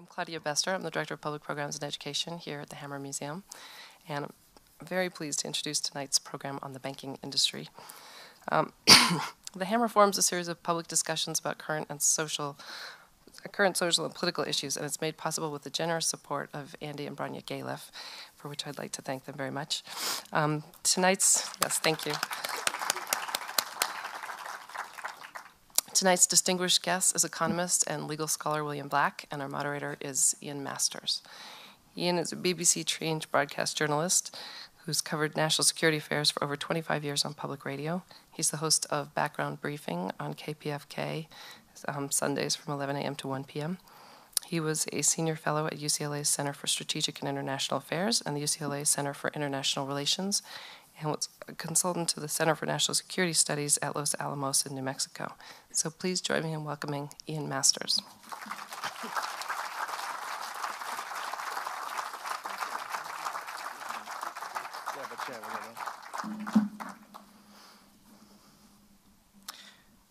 I'm Claudia Bester. I'm the Director of Public Programs and Education here at the Hammer Museum, and I'm very pleased to introduce tonight's program on the banking industry. The Hammer forms a series of public discussions about current social and political issues, and it's made possible with the generous support of Andy and Branya Galef, for which I'd like to thank them very much. Thank you. Tonight's distinguished guest is economist and legal scholar William Black, and our moderator is Ian Masters. Ian is a BBC-trained broadcast journalist who's covered national security affairs for over 25 years on public radio. He's the host of Background Briefing on KPFK Sundays from 11 a.m. to 1 p.m. He was a senior fellow at UCLA's Center for Strategic and International Affairs and the UCLA Center for International Relations, and was a consultant to the Center for National Security Studies at Los Alamos in New Mexico. So please join me in welcoming Ian Masters.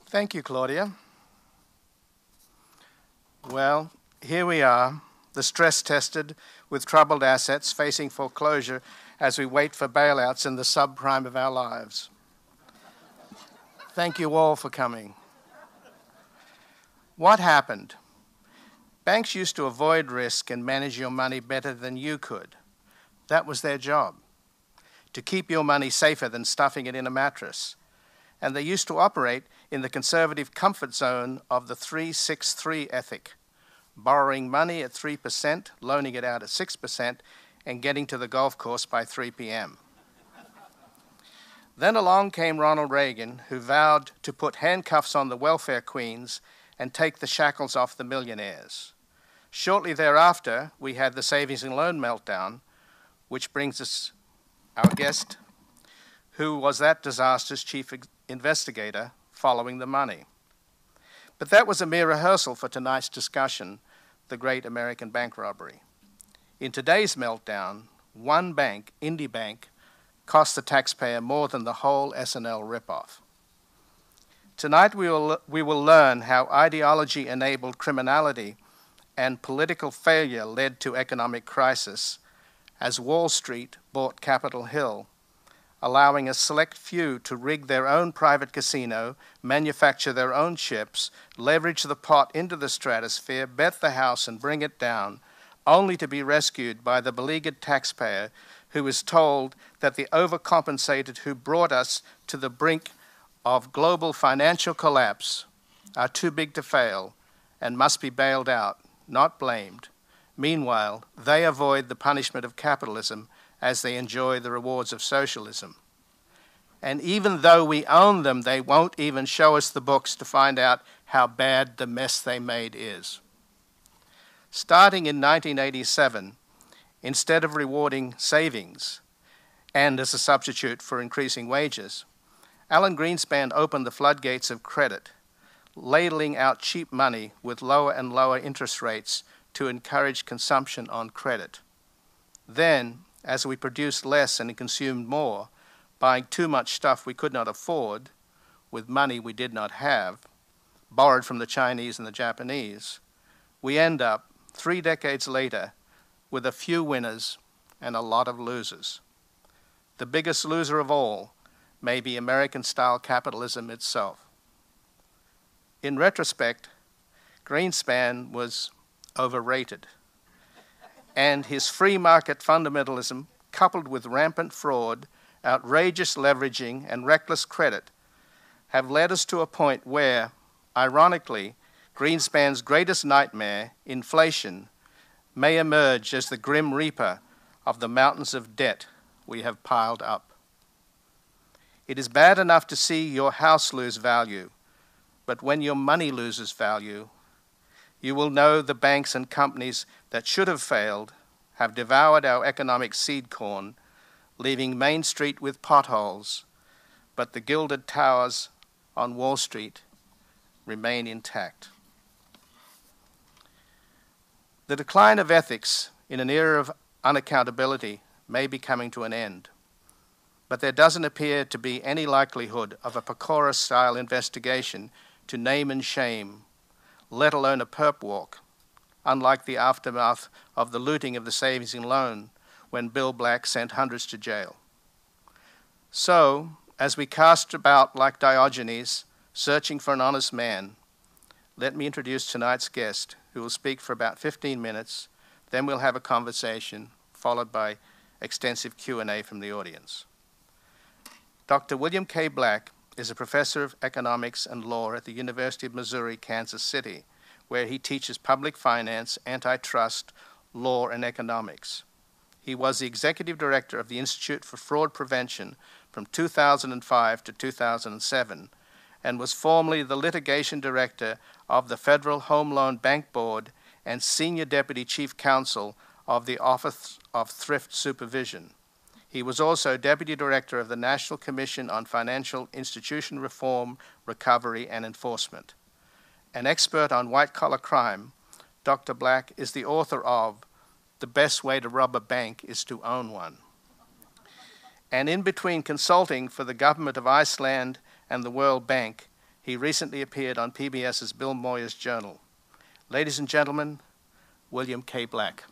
Thank you, Claudia. Well, here we are, the stress-tested with troubled assets facing foreclosure as we wait for bailouts in the subprime of our lives. Thank you all for coming. What happened? Banks used to avoid risk and manage your money better than you could. That was their job, to keep your money safer than stuffing it in a mattress. And they used to operate in the conservative comfort zone of the 3-6-3 ethic, borrowing money at 3%, loaning it out at 6%, and getting to the golf course by 3 p.m. Then along came Ronald Reagan, who vowed to put handcuffs on the welfare queens and take the shackles off the millionaires. Shortly thereafter, we had the savings and loan meltdown, which brings us our guest, who was that disaster's chief investigator following the money. But that was a mere rehearsal for tonight's discussion, the great American bank robbery. In today's meltdown, one bank, Indy Bank, cost the taxpayer more than the whole S&L ripoff. Tonight we will learn how ideology-enabled criminality and political failure led to economic crisis as Wall Street bought Capitol Hill, allowing a select few to rig their own private casino, manufacture their own chips, leverage the pot into the stratosphere, bet the house and bring it down, only to be rescued by the beleaguered taxpayer who is told that the overcompensated who brought us to the brink of global financial collapse are too big to fail and must be bailed out, not blamed. Meanwhile, they avoid the punishment of capitalism as they enjoy the rewards of socialism. And even though we own them, they won't even show us the books to find out how bad the mess they made is. Starting in 1987, instead of rewarding savings and as a substitute for increasing wages, Alan Greenspan opened the floodgates of credit, ladling out cheap money with lower and lower interest rates to encourage consumption on credit. Then, as we produced less and consumed more, buying too much stuff we could not afford with money we did not have, borrowed from the Chinese and the Japanese, we end up 3 decades later with a few winners and a lot of losers. The biggest loser of all may be American-style capitalism itself. In retrospect, Greenspan was overrated, and his free market fundamentalism, coupled with rampant fraud, outrageous leveraging, and reckless credit, have led us to a point where, ironically, Greenspan's greatest nightmare, inflation, may emerge as the grim reaper of the mountains of debt we have piled up. It is bad enough to see your house lose value, but when your money loses value, you will know the banks and companies that should have failed have devoured our economic seed corn, leaving Main Street with potholes, but the gilded towers on Wall Street remain intact. The decline of ethics in an era of unaccountability may be coming to an end, but there doesn't appear to be any likelihood of a Pecora-style investigation to name and shame, let alone a perp walk, unlike the aftermath of the looting of the savings and loan when Bill Black sent hundreds to jail. So, as we cast about like Diogenes, searching for an honest man, let me introduce tonight's guest, who will speak for about 15 minutes. Then we'll have a conversation, followed by extensive Q&A from the audience. Dr. William K. Black is a professor of economics and law at the University of Missouri, Kansas City, where he teaches public finance, antitrust, law, and economics. He was the executive director of the Institute for Fraud Prevention from 2005 to 2007, and was formerly the litigation director of the Federal Home Loan Bank Board and senior deputy chief counsel of the Office of Thrift Supervision. He was also deputy director of the National Commission on Financial Institution Reform, Recovery, and Enforcement. An expert on white-collar crime, Dr. Black is the author of The Best Way to Rob a Bank is to Own One. And in between consulting for the government of Iceland and the World Bank, he recently appeared on PBS's Bill Moyers Journal. Ladies and gentlemen, William K. Black.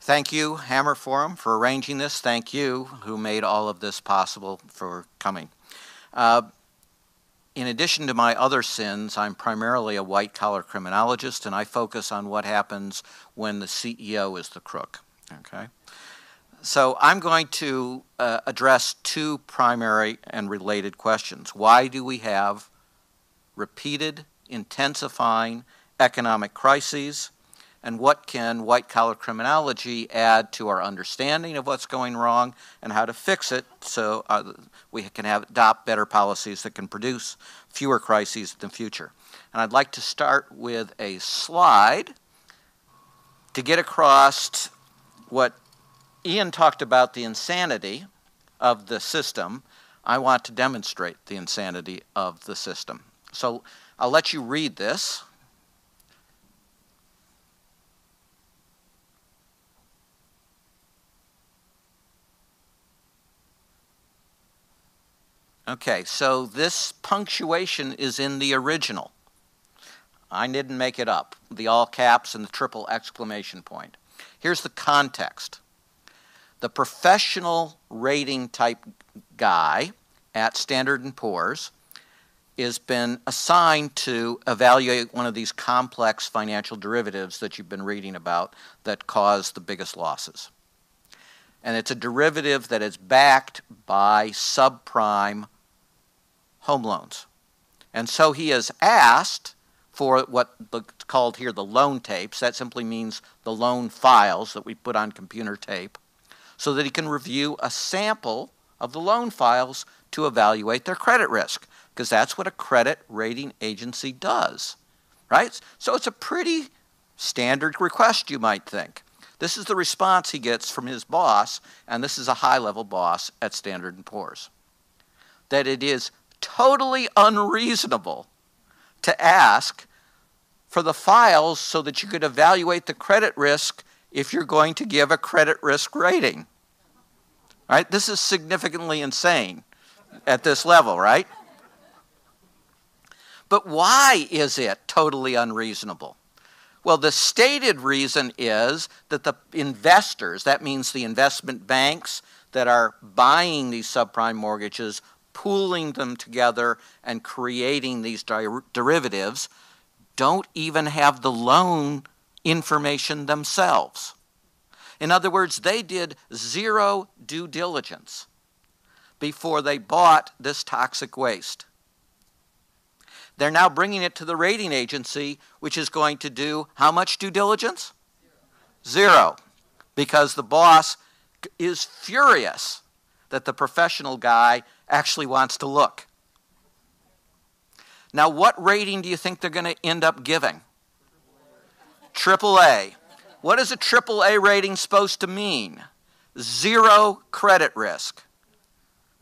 Thank you, Hammer Forum, for arranging this. Thank you, who made all of this possible, for coming. In addition to my other sins, I'm primarily a white-collar criminologist, and I focus on what happens when the CEO is the crook. Okay? So I'm going to address two primary and related questions. Why do we have repeated, intensifying economic crises? And what can white-collar criminology add to our understanding of what's going wrong and how to fix it so we can adopt better policies that can produce fewer crises in the future? And I'd like to start with a slide to get across what Ian talked about, the insanity of the system. I want to demonstrate the insanity of the system. So I'll let you read this. Okay, so this punctuation is in the original. I didn't make it up. The all caps and the triple exclamation point. Here's the context. The professional rating type guy at Standard & Poor's has been assigned to evaluate one of these complex financial derivatives that you've been reading about that cause the biggest losses. And it's a derivative that is backed by subprime home loans. And so he is asked for what's called here the loan tapes. That simply means the loan files that we put on computer tape, so that he can review a sample of the loan files to evaluate their credit risk, because that's what a credit rating agency does, right? So it's a pretty standard request, you might think. This is the response he gets from his boss, and this is a high-level boss at Standard & Poor's, that it is totally unreasonable to ask for the files so that you could evaluate the credit risk if you're going to give a credit risk rating. Right? This is significantly insane at this level, right? But why is it totally unreasonable? Well, the stated reason is that the investors, that means the investment banks that are buying these subprime mortgages, pooling them together and creating these derivatives, don't even have the loan information themselves. In other words, they did zero due diligence before they bought this toxic waste. They're now bringing it to the rating agency, which is going to do how much due diligence? Zero. Because the boss is furious that the professional guy actually wants to look. Now, what rating do you think they're going to end up giving? AAA. What is a AAA rating supposed to mean? Zero credit risk,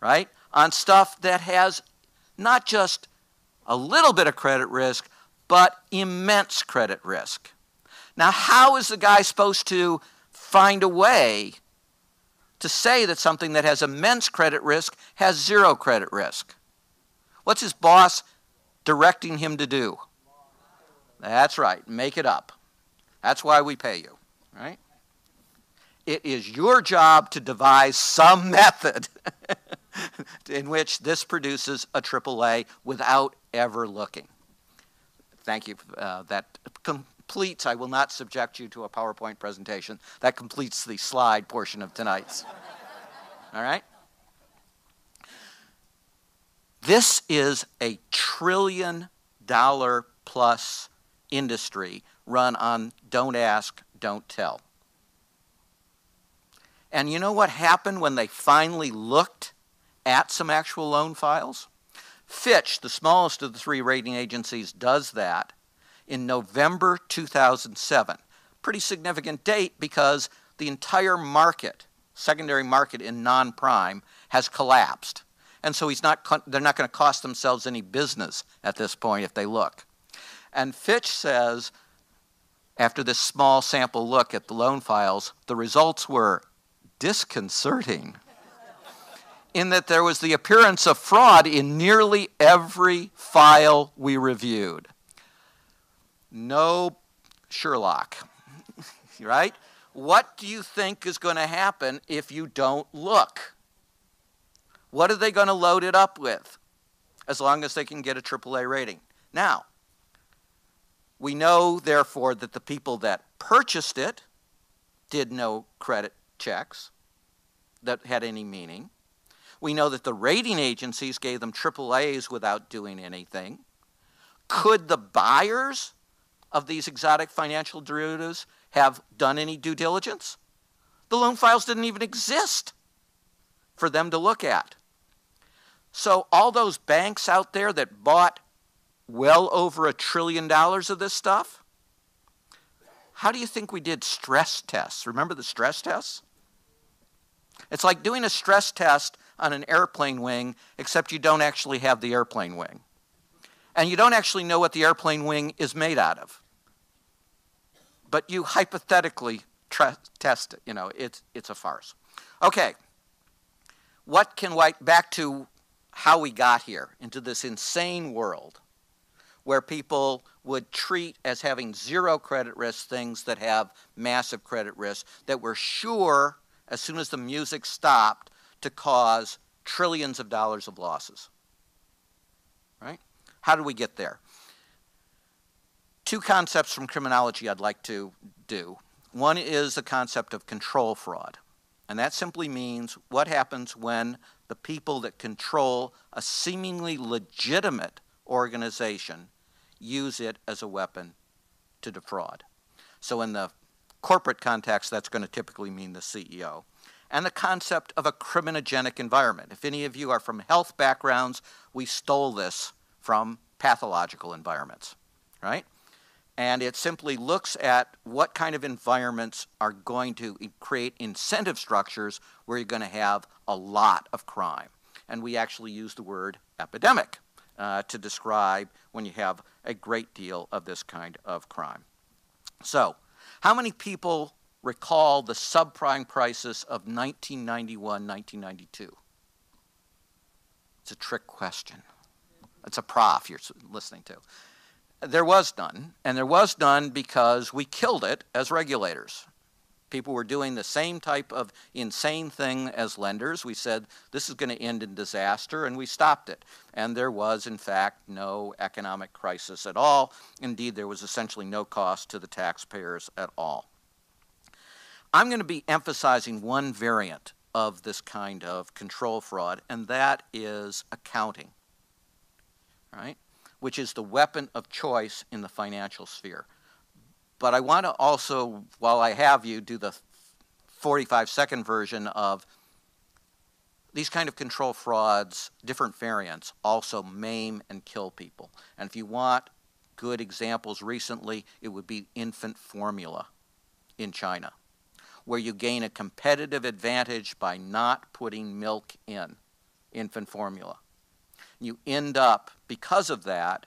right? On stuff that has not just a little bit of credit risk, but immense credit risk. Now, how is the guy supposed to find a way to say that something that has immense credit risk has zero credit risk? What's his boss directing him to do? That's right, make it up. That's why we pay you, right? It is your job to devise some method in which this produces a AAA without ever looking. Thank you. That completes, I will not subject you to a PowerPoint presentation. That completes the slide portion of tonight's. All right? This is a $1 trillion plus industry run on don't ask, don't tell. And you know what happened when they finally looked at some actual loan files? Fitch, the smallest of the three rating agencies, does that in November 2007. Pretty significant date because the entire market, secondary market in non-prime, has collapsed. And so they're not going to cost themselves any business at this point if they look. And Fitch says, after this small sample look at the loan files, the results were disconcerting in that there was the appearance of fraud in nearly every file we reviewed. No Sherlock, right? What do you think is going to happen if you don't look? What are they going to load it up with as long as they can get a AAA rating? Now, we know, therefore, that the people that purchased it did no credit checks that had any meaning. We know that the rating agencies gave them AAAs without doing anything. Could the buyers of these exotic financial derivatives have done any due diligence? The loan files didn't even exist for them to look at. So all those banks out there that bought well over $1 trillion of this stuff, how do you think we did stress tests? Remember the stress tests? It's like doing a stress test on an airplane wing, except you don't actually have the airplane wing. And you don't actually know what the airplane wing is made out of. But you hypothetically test it. You know, it's a farce. Okay. Back to how we got here, into this insane world where people would treat as having zero credit risk things that have massive credit risk that we're sure, as soon as the music stopped, to cause trillions of dollars of losses. Right? How do we get there? Two concepts from criminology I'd like to do. One is the concept of control fraud. And that simply means what happens when the people that control a seemingly legitimate organization use it as a weapon to defraud. So in the corporate context, that's going to typically mean the CEO. And the concept of a criminogenic environment. If any of you are from health backgrounds, we stole this from pathological environments, right? And it simply looks at what kind of environments are going to create incentive structures where you're going to have a lot of crime. And we actually use the word epidemic to describe when you have a great deal of this kind of crime. So, how many people recall the subprime crisis of 1991, 1992? It's a trick question. It's a prof you're listening to. There was none, and there was none because we killed it as regulators. People were doing the same type of insane thing as lenders. We said, this is going to end in disaster, and we stopped it. And there was, in fact, no economic crisis at all. Indeed, there was essentially no cost to the taxpayers at all. I'm going to be emphasizing one variant of this kind of control fraud, and that is accounting, right? Which is the weapon of choice in the financial sphere. But I want to also, while I have you, do the 45-second version of these kind of control frauds, different variants, also maim and kill people. And if you want good examples recently, it would be infant formula in China, where you gain a competitive advantage by not putting milk in infant formula. You end up, because of that,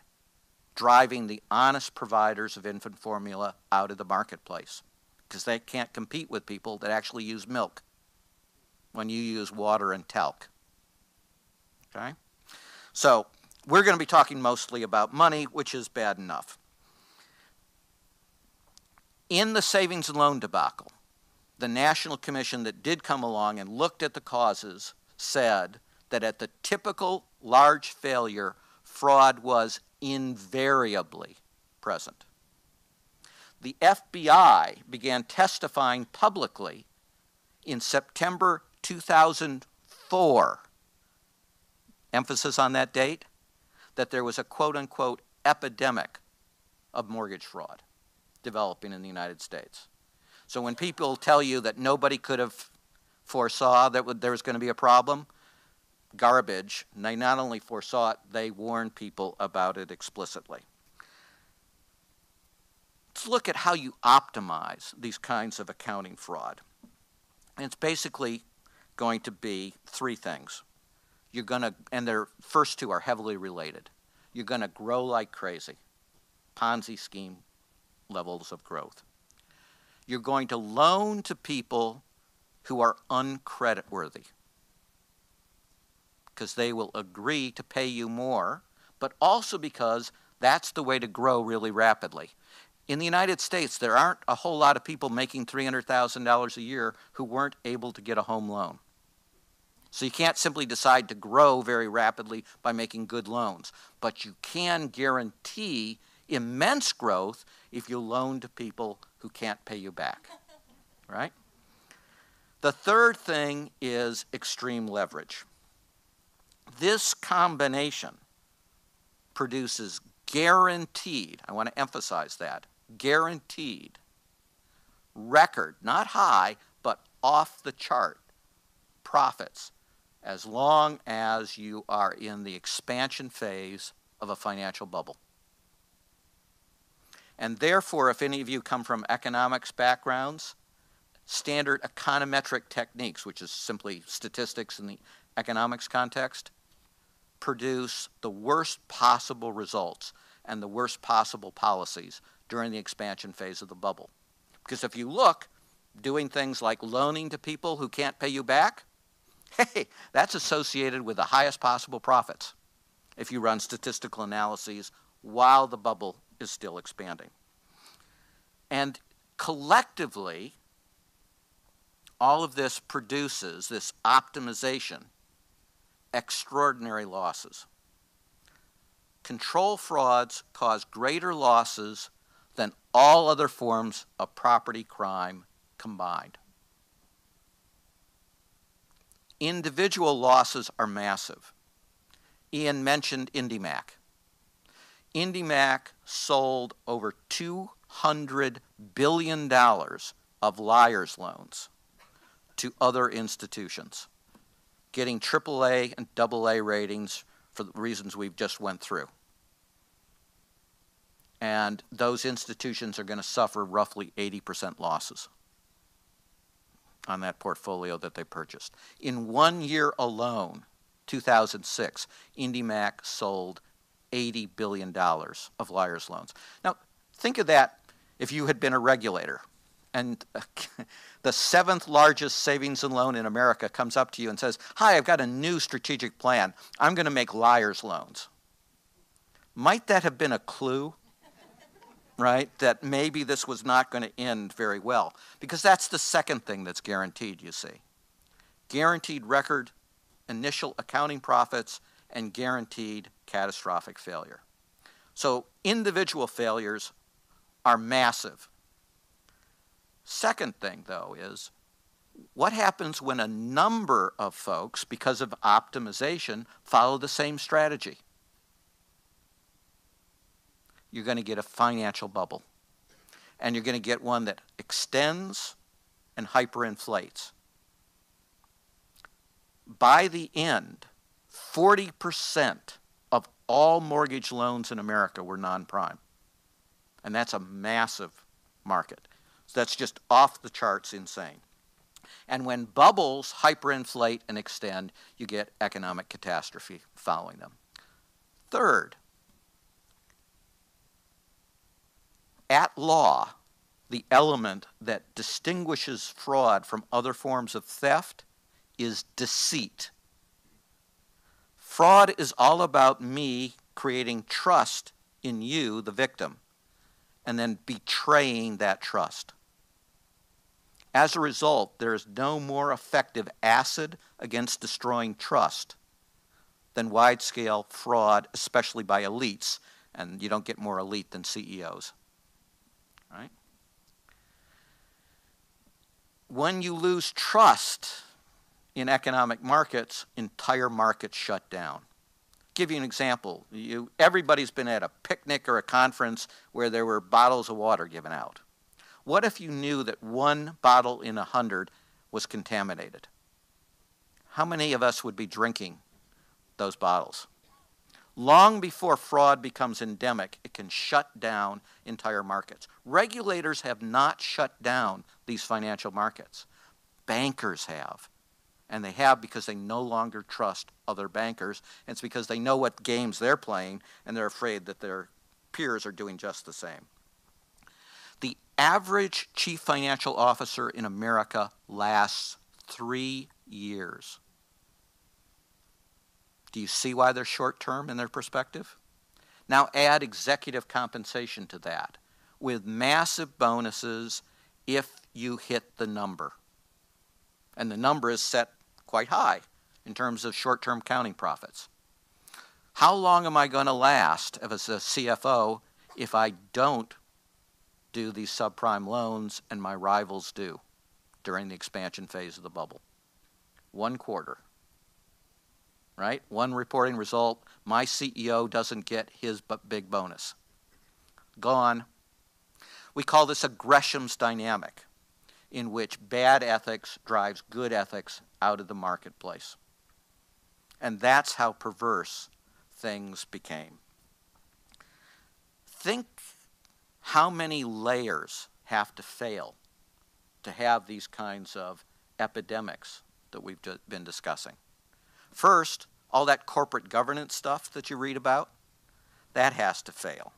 driving the honest providers of infant formula out of the marketplace because they can't compete with people that actually use milk when you use water and talc. Okay? So we're going to be talking mostly about money, which is bad enough. In the savings and loan debacle, the National Commission that did come along and looked at the causes said that at the typical large failure, fraud was invariably present. The FBI began testifying publicly in September 2004, emphasis on that date, that there was a quote-unquote epidemic of mortgage fraud developing in the United States. So when people tell you that nobody could have foresaw that there was going to be a problem, garbage. They not only foresaw it, they warned people about it explicitly. Let's look at how you optimize these kinds of accounting fraud. And it's basically going to be three things. You're going to, and their first two are heavily related. You're going to grow like crazy, Ponzi scheme levels of growth. You're going to loan to people who are uncreditworthy because they will agree to pay you more, but also because that's the way to grow really rapidly. In the United States, there aren't a whole lot of people making $300,000 a year who weren't able to get a home loan. So you can't simply decide to grow very rapidly by making good loans, but you can guarantee immense growth if you loan to people who can't pay you back, right? The third thing is extreme leverage. This combination produces guaranteed, I want to emphasize that, guaranteed, record, not high, but off the chart profits as long as you are in the expansion phase of a financial bubble. And therefore, if any of you come from economics backgrounds, standard econometric techniques, which is simply statistics in the economics context, produce the worst possible results and the worst possible policies during the expansion phase of the bubble. Because if you look, doing things like loaning to people who can't pay you back, hey, that's associated with the highest possible profits if you run statistical analyses while the bubble is still expanding. And collectively, all of this produces, this optimization, extraordinary losses. Control frauds cause greater losses than all other forms of property crime combined. Individual losses are massive. Ian mentioned IndyMac. IndyMac sold over $200 billion of liar's loans to other institutions, getting AAA and AA ratings for the reasons we've just went through. And those institutions are going to suffer roughly 80% losses on that portfolio that they purchased. In 1 year alone, 2006, IndyMac sold $80 billion of liar's loans. Now, think of that if you had been a regulator and the 7th largest savings and loan in America comes up to you and says, "Hi, I've got a new strategic plan. I'm going to make liar's loans." Might that have been a clue, right, that maybe this was not going to end very well? Because that's the second thing that's guaranteed, you see. Guaranteed record initial accounting profits and guaranteed catastrophic failure. So individual failures are massive. Second thing, though, is what happens when a number of folks, because of optimization, follow the same strategy? You're going to get a financial bubble. And you're going to get one that extends and hyperinflates. By the end, 40% of all mortgage loans in America were non-prime. And that's a massive market. So that's just off the charts insane. And when bubbles hyperinflate and extend, you get economic catastrophe following them. Third, at law, the element that distinguishes fraud from other forms of theft is deceit. Fraud is all about me creating trust in you, the victim, and then betraying that trust. As a result, there is no more effective acid against destroying trust than wide-scale fraud, especially by elites, and you don't get more elite than CEOs. Right? When you lose trust in economic markets, entire markets shut down. Give you an example. Everybody's been at a picnic or a conference where there were bottles of water given out. What if you knew that 1 bottle in 100 was contaminated? How many of us would be drinking those bottles? Long before fraud becomes endemic, it can shut down entire markets. Regulators have not shut down these financial markets. Bankers have. And they have because they no longer trust other bankers. And it's because they know what games they're playing, and they're afraid that their peers are doing just the same. The average chief financial officer in America lasts 3 years. Do you see why they're short-term in their perspective? Now add executive compensation to that, with massive bonuses if you hit the number. And the number is set quite high in terms of short-term counting profits. How long am I going to last as a CFO if I don't do these subprime loans and my rivals do during the expansion phase of the bubble? 1 quarter. Right? 1 reporting result, my CEO doesn't get his big bonus. Gone. We call this a Gresham's dynamic, in which bad ethics drives good ethics out of the marketplace. And that's how perverse things became. Think how many layers have to fail to have these kinds of epidemics that we've been discussing. First, all that corporate governance stuff that you read about, that has to fail.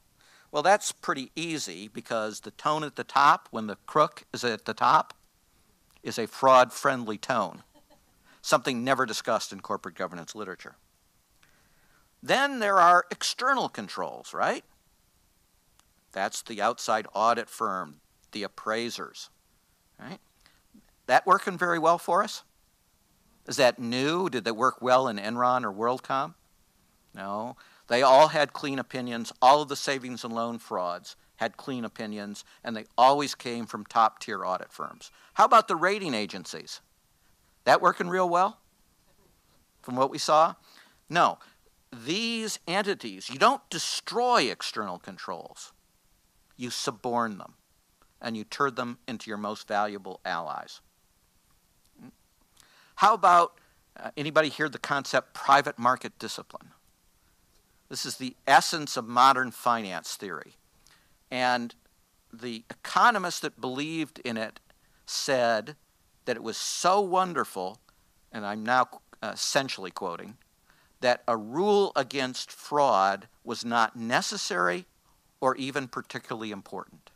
Well, that's pretty easy because the tone at the top, when the crook is at the top, is a fraud-friendly tone, something never discussed in corporate governance literature. Then there are external controls, right? That's the outside audit firm, the appraisers, right? That working very well for us? Is that new? Did that work well in Enron or WorldCom? No. They all had clean opinions. All of the savings and loan frauds had clean opinions, and they always came from top-tier audit firms. How about the rating agencies? That working real well from what we saw? No. These entities, you don't destroy external controls. You suborn them, and you turn them into your most valuable allies. How about, anybody hear the concept private market discipline? This is the essence of modern finance theory. And the economists that believed in it said that it was so wonderful, and I'm now essentially quoting, that a rule against fraud was not necessary or even particularly important.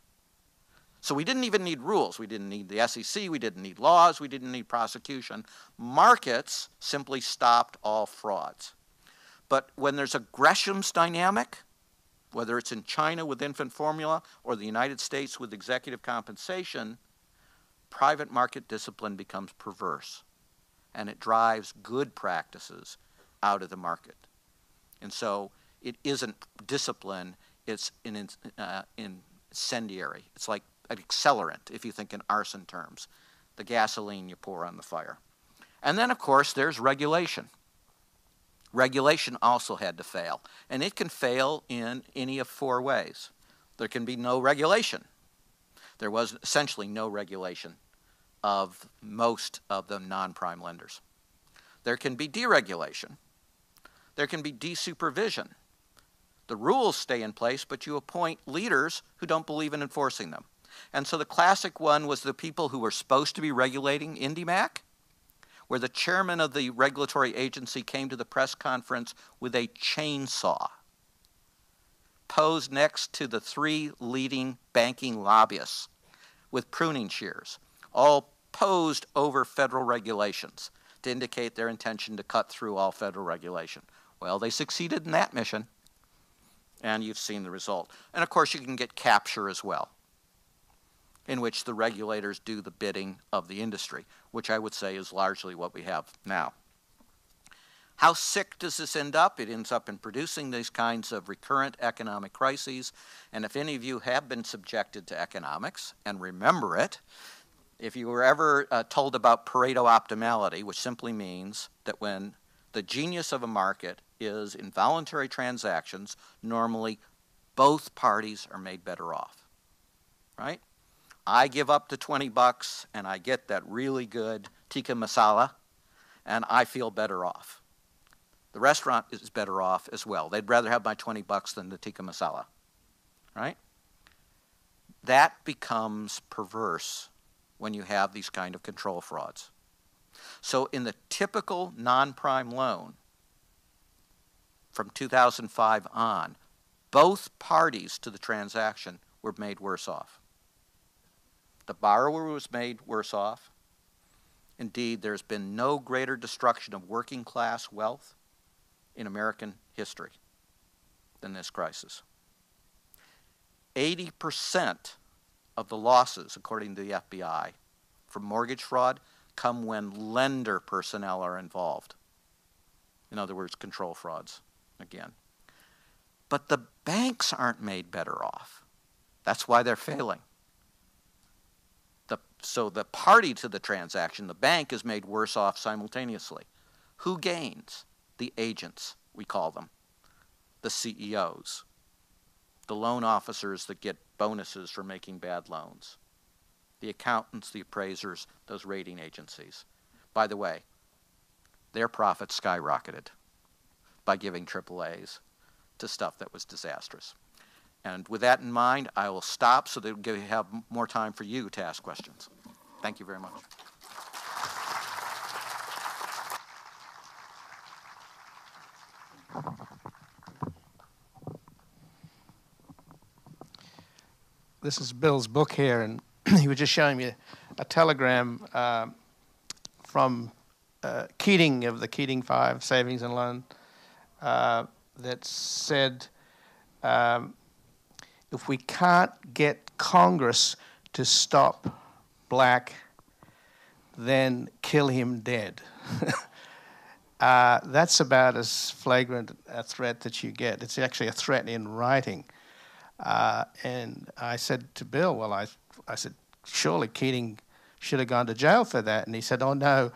So we didn't even need rules. We didn't need the SEC. We didn't need laws. We didn't need prosecution. Markets simply stopped all frauds. But when there's a Gresham's dynamic, whether it's in China with infant formula or the United States with executive compensation, private market discipline becomes perverse, and it drives good practices out of the market. And so it isn't discipline, it's an incendiary. It's like an accelerant, if you think in arson terms, the gasoline you pour on the fire. And then, of course, there's regulation. Regulation also had to fail, and it can fail in any of 4 ways. There can be no regulation. There was essentially no regulation of most of the non-prime lenders. There can be deregulation. There can be desupervision. The rules stay in place, but you appoint leaders who don't believe in enforcing them. And so the classic one was the people who were supposed to be regulating IndyMac, where the chairman of the regulatory agency came to the press conference with a chainsaw, posed next to the 3 leading banking lobbyists with pruning shears, all posed over federal regulations to indicate their intention to cut through all federal regulation. Well, they succeeded in that mission, and you've seen the result. And of course, you can get capture as well, in which the regulators do the bidding of the industry, which I would say is largely what we have now. How sick does this end up? It ends up in producing these kinds of recurrent economic crises. And if any of you have been subjected to economics and remember it, if you were ever told about Pareto optimality, which simply means that when the genius of a market is in voluntary transactions, normally both parties are made better off, right? I give up to 20 bucks and I get that really good tikka masala and I feel better off. The restaurant is better off as well. They'd rather have my 20 bucks than the tikka masala, right? That becomes perverse when you have these kind of control frauds. So in the typical non-prime loan from 2005 on, both parties to the transaction were made worse off. The borrower was made worse off. Indeed, there's been no greater destruction of working class wealth in American history than this crisis. 80% of the losses, according to the FBI, from mortgage fraud come when lender personnel are involved. In other words, control frauds, again. But the banks aren't made better off. That's why they're failing. So the party to the transaction, the bank, is made worse off simultaneously. Who gains? The agents, we call them, the CEOs, the loan officers that get bonuses for making bad loans, the accountants, the appraisers, those rating agencies. By the way, their profits skyrocketed by giving AAAs to stuff that was disastrous. And with that in mind, I will stop so that we have more time for you to ask questions. Thank you very much. This is Bill's book here, and he was just showing me a telegram from Keating of the Keating 5 Savings and Loan that said, if we can't get Congress to stop black, then kill him dead. That's about as flagrant a threat that you get. It's actually a threat in writing. And I said to Bill, well, I said, surely Keating should have gone to jail for that. And he said, oh, no.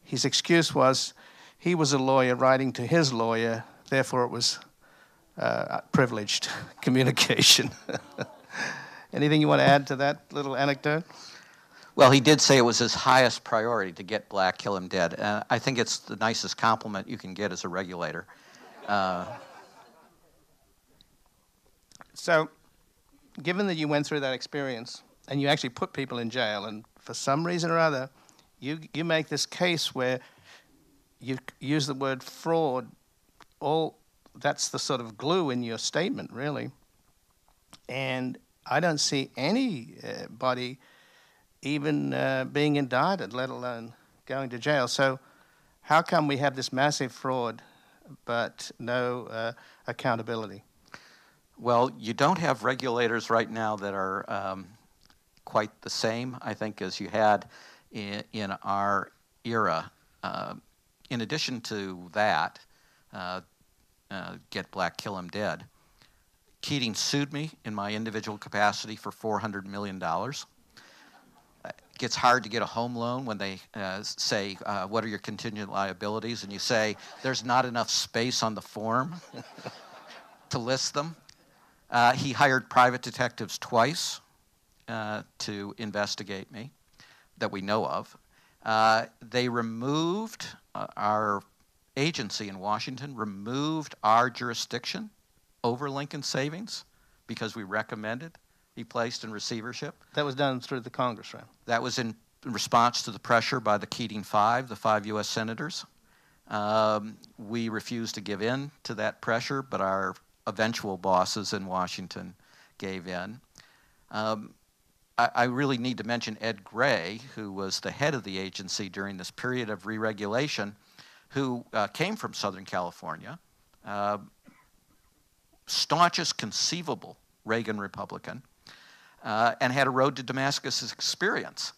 His excuse was he was a lawyer writing to his lawyer, therefore it was privileged communication. Anything you want to add to that little anecdote? Well, he did say it was his highest priority to get black, kill him dead. I think it's the nicest compliment you can get as a regulator. So, given that you went through that experience and you actually put people in jail, and for some reason or other, you make this case where you use the word fraud, that's the sort of glue in your statement, really. And I don't see anybody even being indicted, let alone going to jail. So how come we have this massive fraud but no accountability? Well, you don't have regulators right now that are quite the same, I think, as you had in our era. In addition to that, get black, kill him dead, Keating sued me in my individual capacity for $400 million. It gets hard to get a home loan when they say, what are your contingent liabilities? And you say, there's not enough space on the form to list them. He hired private detectives twice to investigate me, that we know of. They removed, our agency in Washington removed our jurisdiction over Lincoln Savings because we recommended he placed in receivership. That was done through the Congress, right? That was in response to the pressure by the Keating 5, the 5 U.S. senators. We refused to give in to that pressure, but our eventual bosses in Washington gave in. I really need to mention Ed Gray, who was the head of the agency during this period of re-regulation, who came from Southern California, staunchest conceivable Reagan Republican, and had a road to Damascus experience.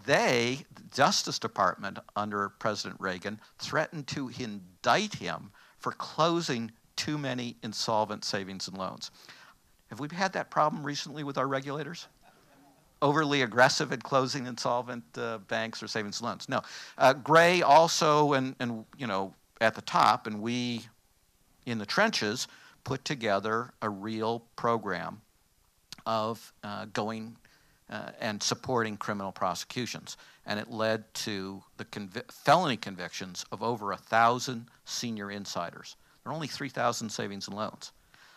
The Justice Department under President Reagan threatened to indict him for closing too many insolvent savings and loans. Have we had that problem recently with our regulators? Overly aggressive at closing insolvent banks or savings and loans? No. Gray also, and you know, at the top, and we in the trenches, put together a real program of going and supporting criminal prosecutions. And it led to the felony convictions of over 1,000 senior insiders. There are only 3,000 savings and loans.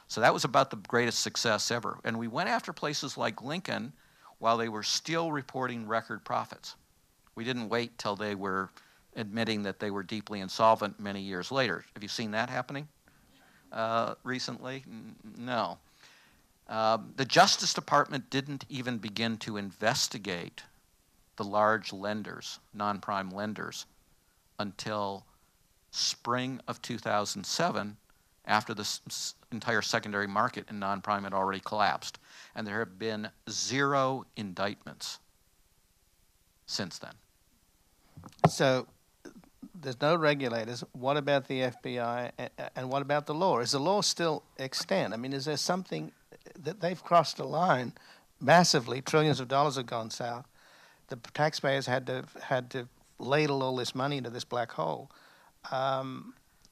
So that was about the greatest success ever. And we went after places like Lincoln while they were still reporting record profits. We didn't wait till they were admitting that they were deeply insolvent many years later. Have you seen that happening recently? No. The Justice Department didn't even begin to investigate the large lenders, non-prime lenders, until spring of 2007, after the entire secondary market in non-prime had already collapsed. And there have been 0 indictments since then. So there's no regulators. What about the FBI, and what about the law? Is the law still extant? I mean, is there something that they've crossed a line massively? Trillions of dollars have gone south. The taxpayers had to ladle all this money into this black hole.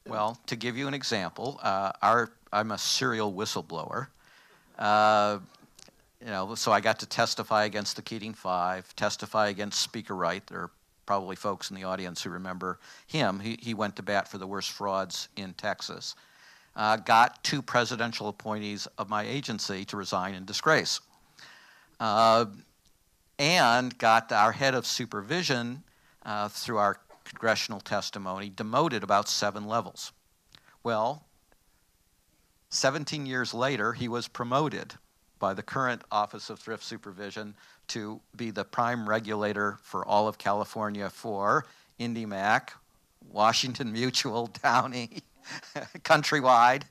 Well, to give you an example, I'm a serial whistleblower. You know, so I got to testify against the Keating Five, testify against Speaker Wright. There are probably folks in the audience who remember him. He went to bat for the worst frauds in Texas. Got 2 presidential appointees of my agency to resign in disgrace. And got our head of supervision through our congressional testimony demoted about 7 levels. Well, 17 years later, he was promoted by the current Office of Thrift Supervision to be the prime regulator for all of California for IndyMac, Washington Mutual, Downey, Countrywide,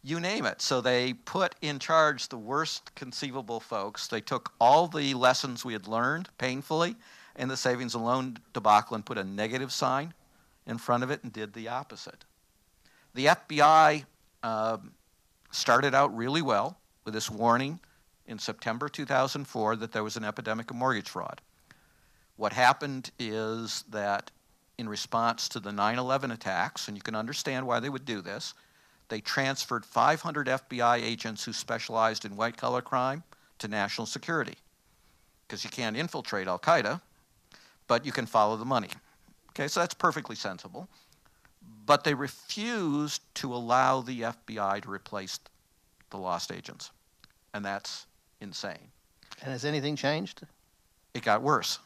you name it. So they put in charge the worst conceivable folks. They took all the lessons we had learned painfully in the savings and loan debacle and put a negative sign in front of it and did the opposite. The FBI started out really well with this warning in September 2004 that there was an epidemic of mortgage fraud. What happened is that in response to the 9/11 attacks, and you can understand why they would do this, they transferred 500 FBI agents who specialized in white-collar crime to national security. Because you can't infiltrate Al-Qaeda, but you can follow the money. Okay, so that's perfectly sensible. But they refused to allow the FBI to replace the lost agents. And that's insane. And has anything changed? It got worse.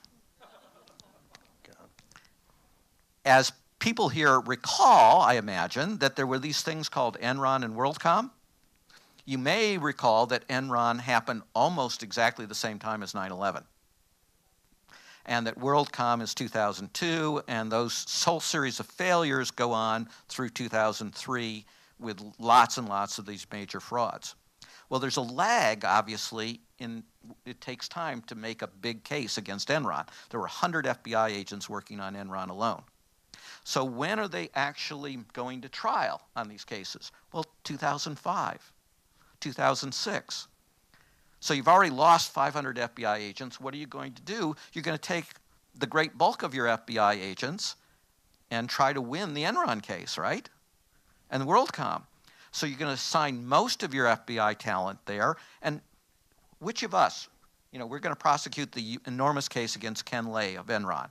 As people here recall, I imagine, that there were these things called Enron and WorldCom. You may recall that Enron happened almost exactly the same time as 9/11. And that WorldCom is 2002, and those whole series of failures go on through 2003 with lots and lots of these major frauds. Well, there's a lag, obviously, it takes time to make a big case against Enron. There were 100 FBI agents working on Enron alone. So when are they actually going to trial on these cases? Well, 2005, 2006. So you've already lost 500 FBI agents. What are you going to do? You're going to take the great bulk of your FBI agents and try to win the Enron case, right? And WorldCom. So you're going to assign most of your FBI talent there. And which of us, you know, we're going to prosecute the enormous case against Ken Lay of Enron.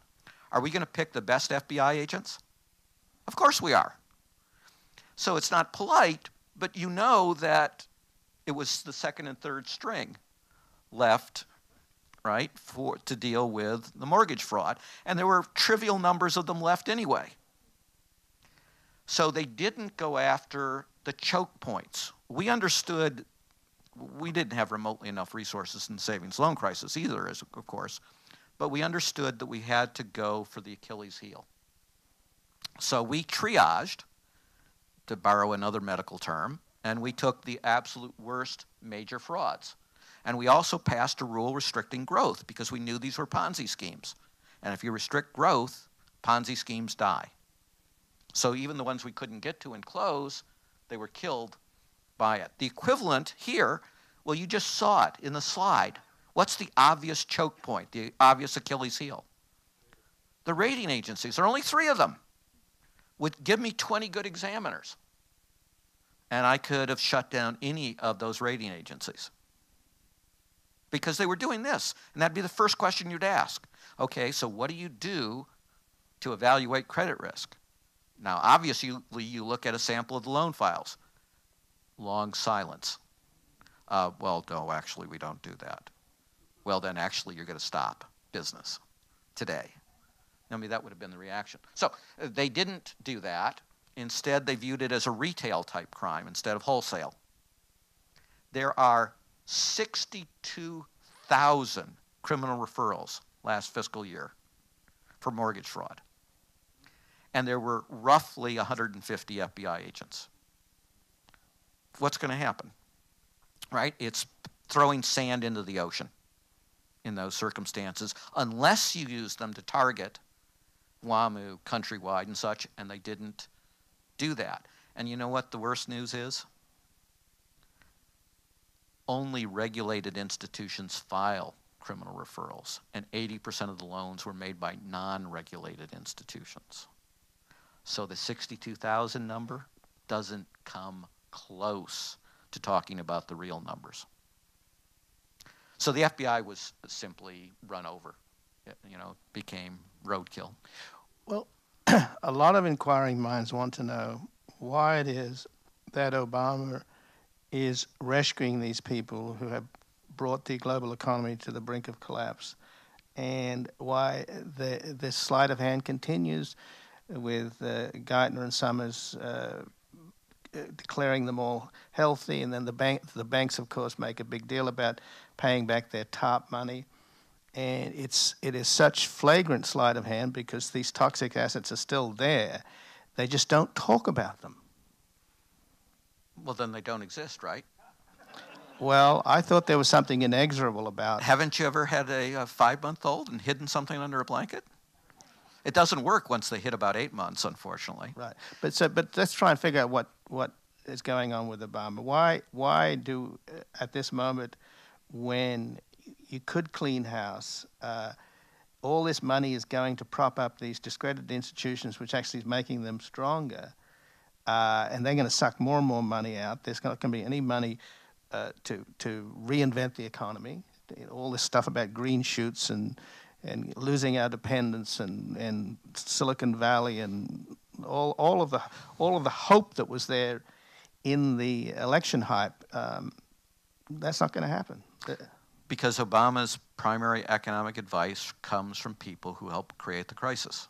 Are we going to pick the best FBI agents? Of course we are. So it's not polite, but you know that it was the second and third string left, right, to deal with the mortgage fraud. And there were trivial numbers of them left anyway. So they didn't go after the choke points. We understood we didn't have remotely enough resources in the savings loan crisis either, of course, but we understood that we had to go for the Achilles heel. So we triaged, to borrow another medical term, and we took the absolute worst major frauds. And we also passed a rule restricting growth because we knew these were Ponzi schemes. And if you restrict growth, Ponzi schemes die. So even the ones we couldn't get to and close, they were killed by it. The equivalent here, well, you just saw it in the slide. What's the obvious choke point, the obvious Achilles heel? The rating agencies, there are only 3 of them, would give me 20 good examiners. And I could have shut down any of those rating agencies because they were doing this. And that'd be the first question you'd ask. Okay, so what do you do to evaluate credit risk? Now, obviously, you look at a sample of the loan files. Long silence. Well, no, actually, we don't do that. Well, then actually, you're going to stop business today. I mean, that would have been the reaction. So they didn't do that. Instead, they viewed it as a retail-type crime instead of wholesale. There are 62,000 criminal referrals last fiscal year for mortgage fraud. And there were roughly 150 FBI agents. What's going to happen? Right? It's throwing sand into the ocean in those circumstances, unless you use them to target WAMU countrywide and such, and they didn't do that. And you know what the worst news is? Only regulated institutions file criminal referrals, and 80% of the loans were made by non-regulated institutions. So the 62,000 number doesn't come close to talking about the real numbers. So the FBI was simply run over. It, became roadkill. Well, a lot of inquiring minds want to know why it is that Obama is rescuing these people who have brought the global economy to the brink of collapse, and why this sleight of hand continues with Geithner and Summers declaring them all healthy, and then the banks, of course, make a big deal about paying back their TARP money. And it is such flagrant sleight of hand because these toxic assets are still there. They just don't talk about them. Well, then they don't exist, right? Well, I thought there was something inexorable about. Haven't you ever had a 5-month-old and hidden something under a blanket? It doesn't work once they hit about 8 months, unfortunately. Right. But let's try and figure out what is going on with Obama. Why do at this moment, when you could clean house, all this money is going to prop up these discredited institutions, which actually is making them stronger, and they're going to suck more and more money out. There's not going to be any money to reinvent the economy. All this stuff about green shoots and losing our dependence and Silicon Valley and all of the hope that was there in the election hype, that's not going to happen. Because Obama's primary economic advice comes from people who helped create the crisis.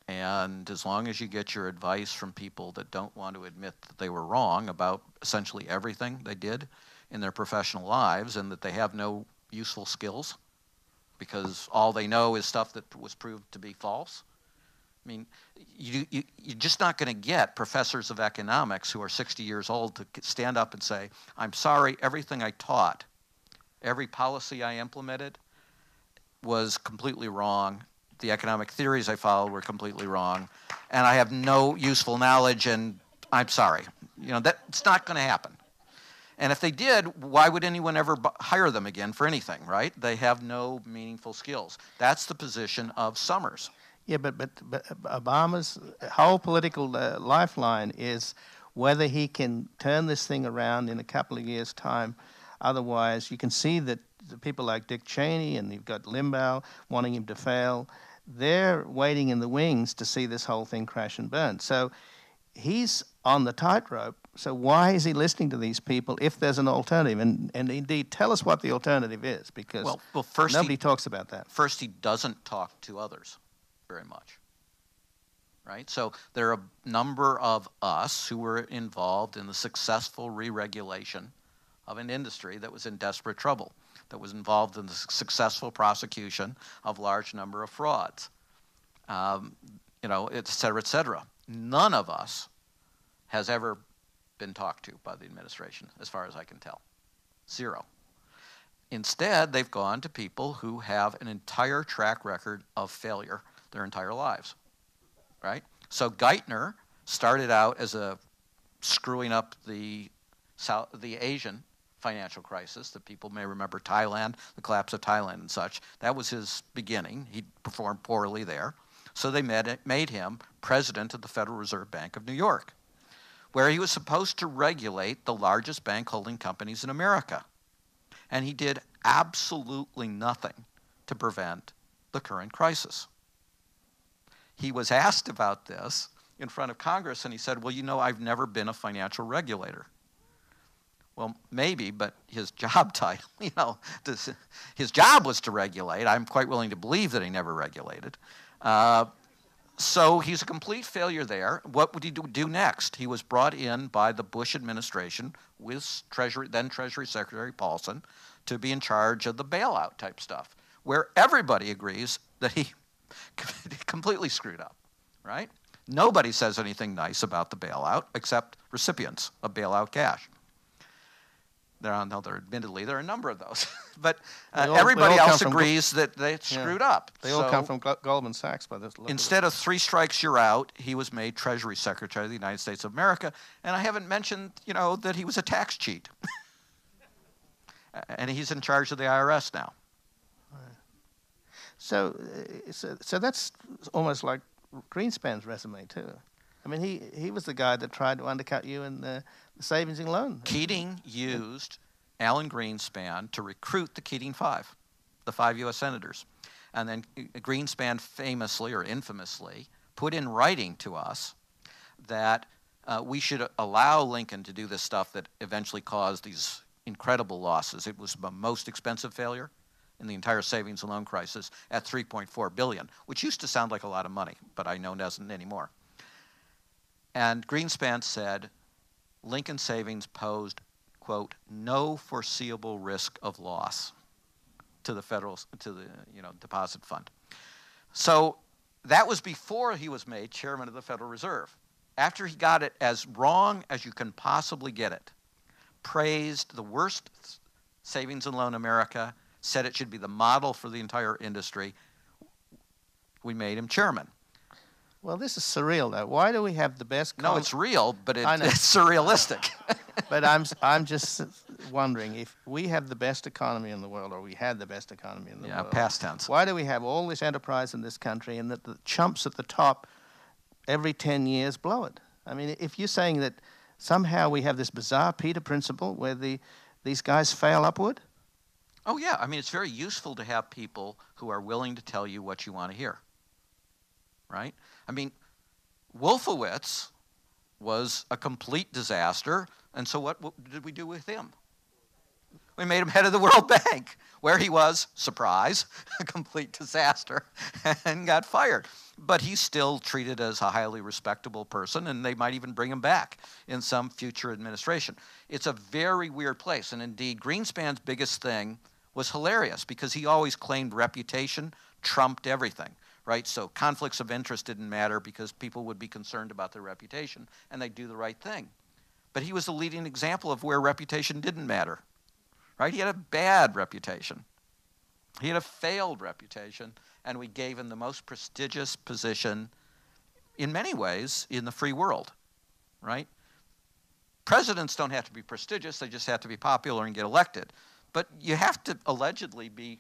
And as long as you get your advice from people that don't want to admit that they were wrong about essentially everything they did in their professional lives and that they have no useful skills because all they know is stuff that was proved to be false, I mean, you're just not going to get professors of economics who are 60 years old to stand up and say, I'm sorry, everything I taught, every policy I implemented was completely wrong. The economic theories I followed were completely wrong. And I have no useful knowledge, and I'm sorry. It's not going to happen. And if they did, why would anyone ever hire them again for anything, right? They have no meaningful skills. That's the position of Summers. Yeah, but Obama's whole political lifeline is whether he can turn this thing around in a couple of years' time. Otherwise, you can see that the people like Dick Cheney and you've got Limbaugh wanting him to fail, they're waiting in the wings to see this whole thing crash and burn. So he's on the tightrope. So why is he listening to these people if there's an alternative? And indeed, tell us what the alternative is, because first nobody talks about that. First, he doesn't talk to others very much. right? So there are a number of us who were involved in the successful re-regulation of an industry that was in desperate trouble, that was involved in the successful prosecution of large number of frauds, et cetera, et cetera. None of us has ever been talked to by the administration, as far as I can tell. Zero. Instead, they've gone to people who have an entire track record of failure their entire lives, right? So Geithner started out as screwing up the Asian financial crisis that people may remember, Thailand, the collapse of Thailand and such. That was his beginning. He performed poorly there. So they made him president of the Federal Reserve Bank of New York, where he was supposed to regulate the largest bank holding companies in America. And he did absolutely nothing to prevent the current crisis. He was asked about this in front of Congress, and he said, well, I've never been a financial regulator. Well, maybe, but his job title, his job was to regulate. I'm quite willing to believe that he never regulated. So he's a complete failure there. What would he do next? He was brought in by the Bush administration with then Treasury Secretary Paulson to be in charge of the bailout type stuff, where everybody agrees that he completely screwed up, right? Nobody says anything nice about the bailout except recipients of bailout cash. Admittedly, there are a number of those. But everybody else agrees that they screwed up. They all come from Goldman Sachs by this. Instead of 3 strikes, you're out, he was made Treasury Secretary of the United States of America. And I haven't mentioned, that he was a tax cheat. And he's in charge of the IRS now. So that's almost like Greenspan's resume, too. I mean, he was the guy that tried to undercut you in the savings and loan. Keating used Alan Greenspan to recruit the Keating Five, the 5 U.S. senators. And then Greenspan famously or infamously put in writing to us that we should allow Lincoln to do this stuff that eventually caused these incredible losses. It was the most expensive failure in the entire savings and loan crisis at $3.4 billion, which used to sound like a lot of money, but I know doesn't anymore. And Greenspan said Lincoln Savings posed, quote, no foreseeable risk of loss to the deposit fund. So that was before he was made chairman of the Federal Reserve. After he got it as wrong as you can possibly get it, praised the worst savings and loan America, said it should be the model for the entire industry, we made him chairman. Well, this is surreal, though. Why do we have the best... No, it's real, but it's surrealistic. But I'm just wondering, if we have the best economy in the world, or we had the best economy in the world... Yeah, past tense. Why do we have all this enterprise in this country and that the chumps at the top every 10 years blow it? I mean, if you're saying that somehow we have this bizarre Peter principle where these guys fail upward... Oh, yeah. I mean, it's very useful to have people who are willing to tell you what you want to hear. Right? I mean, Wolfowitz was a complete disaster, and so what did we do with him? We made him head of the World Bank, where he was, surprise, a complete disaster, and got fired. But he's still treated as a highly respectable person, and they might even bring him back in some future administration. It's a very weird place, and indeed, Greenspan's biggest thing was hilarious, because he always claimed reputation trumped everything. Right? So conflicts of interest didn't matter because people would be concerned about their reputation and they'd do the right thing. But he was the leading example of where reputation didn't matter. Right? He had a bad reputation. He had a failed reputation, and we gave him the most prestigious position in many ways in the free world. Right? Presidents don't have to be prestigious, they just have to be popular and get elected. But you have to allegedly be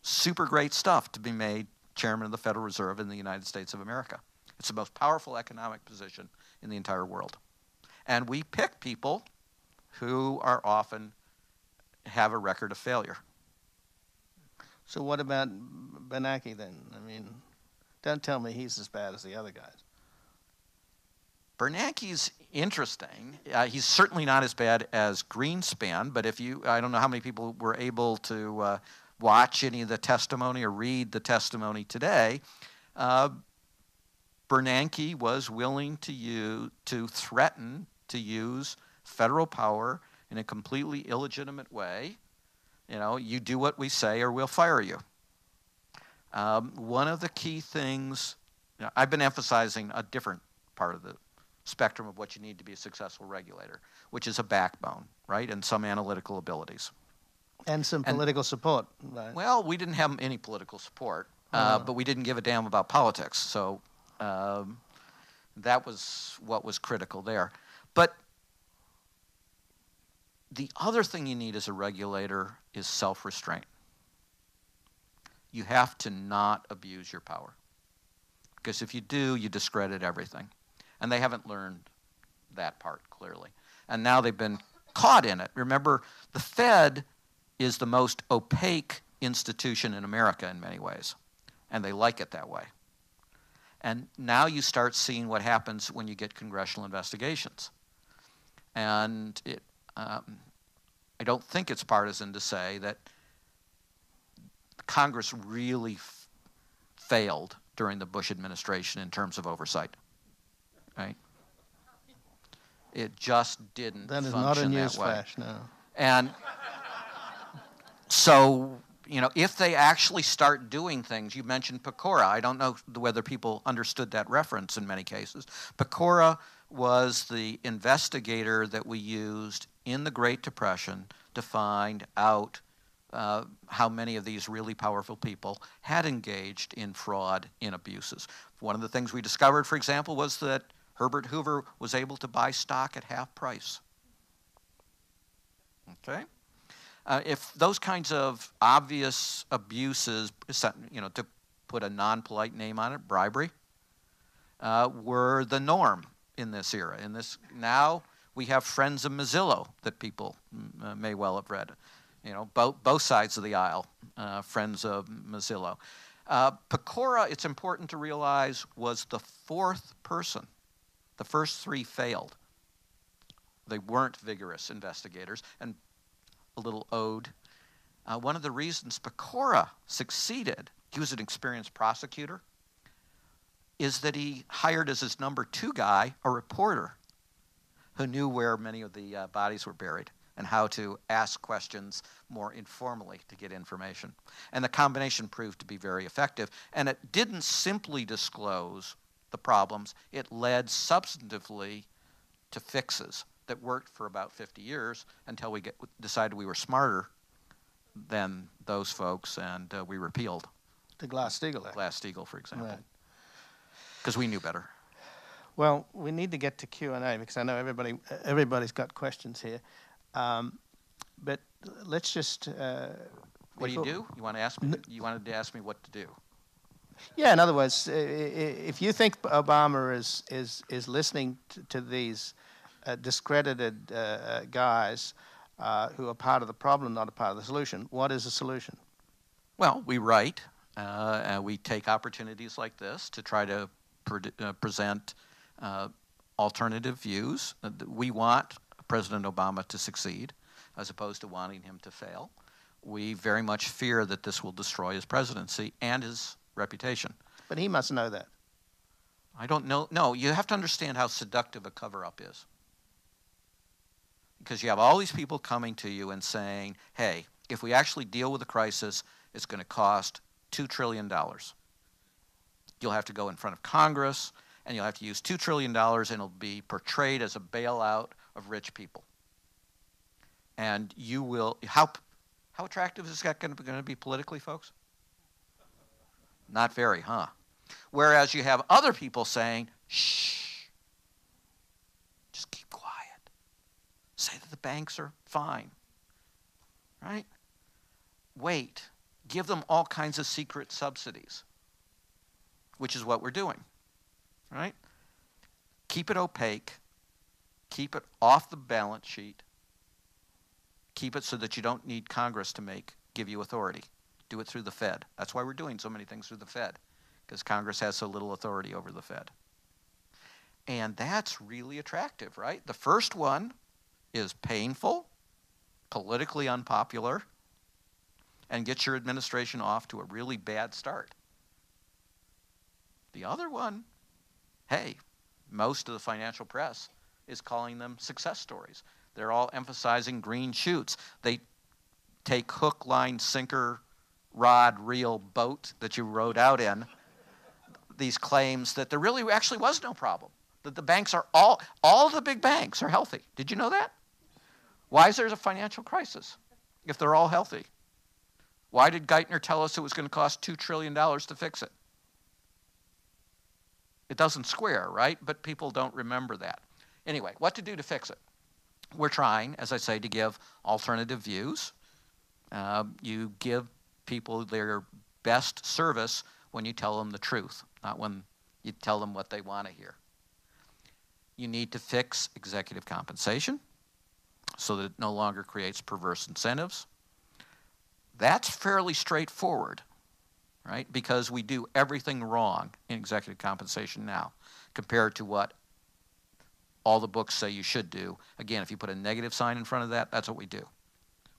super great stuff to be made chairman of the Federal Reserve in the United States of America. It's the most powerful economic position in the entire world. And we pick people who are often have a record of failure. So what about Bernanke then? I mean, don't tell me he's as bad as the other guys. Bernanke's interesting. He's certainly not as bad as Greenspan, but I don't know how many people were able to watch any of the testimony or read the testimony today. Bernanke was willing to threaten to use federal power in a completely illegitimate way. You know, you do what we say or we'll fire you. One of the key things, you know, I've been emphasizing a different part of the spectrum of what you need to be a successful regulator, which is a backbone, right, and some analytical abilities. And some political support. Right? Well, we didn't have any political support, but we didn't give a damn about politics, so that was what was critical there. But the other thing you need as a regulator is self-restraint. You have to not abuse your power. Because if you do, you discredit everything. And they haven't learned that part, clearly. And now they've been caught in it. Remember, the Fed is the most opaque institution in America in many ways. And they like it that way. And now you start seeing what happens when you get congressional investigations. And I don't think it's partisan to say that Congress really failed during the Bush administration in terms of oversight, right? It just didn't function that way. That is not a newsflash, no. And so, you know, if they actually start doing things, you mentioned Pecora. I don't know whether people understood that reference in many cases. Pecora was the investigator that we used in the Great Depression to find out how many of these really powerful people had engaged in fraud, in abuses. One of the things we discovered, for example, was that Herbert Hoover was able to buy stock at half price. Okay? If those kinds of obvious abuses, you know, to put a non-polite name on it, bribery, were the norm in this era. Now we have Friends of Mozilla that people may well have read. You know, both sides of the aisle, Friends of Mozilla. Pecora, it's important to realize, was the fourth person. The first three failed. They weren't vigorous investigators. And a little ode. One of the reasons Pecora succeeded, he was an experienced prosecutor, is that he hired as his number two guy a reporter who knew where many of the bodies were buried and how to ask questions more informally to get information. And the combination proved to be very effective. And it didn't simply disclose the problems, it led substantively to fixes that worked for about 50 years until we decided we were smarter than those folks, and we repealed the Glass-Steagall Act. Glass-Steagall, for example, because we knew better. Well, we need to get to Q&A because I know everybody's got questions here. But let's just... what do you do? You want to ask me? You wanted to ask me what to do. Yeah, in other words, if you think Obama is listening to these discredited guys who are part of the problem, not a part of the solution, what is the solution? Well, we write, and we take opportunities like this to try to present alternative views. We want President Obama to succeed as opposed to wanting him to fail. We very much fear that this will destroy his presidency and his reputation. But he must know that. I don't know. No, you have to understand how seductive a cover-up is. Because you have all these people coming to you and saying, hey, if we actually deal with the crisis, it's going to cost $2 trillion. You'll have to go in front of Congress, and you'll have to use $2 trillion, and it'll be portrayed as a bailout of rich people. And you will, how attractive is that going to be politically, folks? Not very, huh? Whereas you have other people saying, shh, just keep quiet. Say that the banks are fine, right? Wait, give them all kinds of secret subsidies, which is what we're doing, right? Keep it opaque, keep it off the balance sheet, keep it so that you don't need Congress to give you authority. Do it through the Fed. That's why we're doing so many things through the Fed, because Congress has so little authority over the Fed. And that's really attractive, right? The first one is painful, politically unpopular, and gets your administration off to a really bad start. The other one hey, most of the financial press is calling them success stories. They're all emphasizing green shoots. They take hook, line, sinker, rod, reel, boat that you rode out in, these claims that there really actually was no problem, that the banks are all the big banks are healthy. Did you know that? Why is there a financial crisis if they're all healthy? Why did Geithner tell us it was going to cost $2 trillion to fix it? It doesn't square, right? But people don't remember that. Anyway, what to do to fix it? We're trying, as I say, to give alternative views. You give people their best service when you tell them the truth, not when you tell them what they want to hear. You need to fix executive compensation so that it no longer creates perverse incentives. That's fairly straightforward, right? Because we do everything wrong in executive compensation now compared to what all the books say you should do. Again, if you put a negative sign in front of that, that's what we do.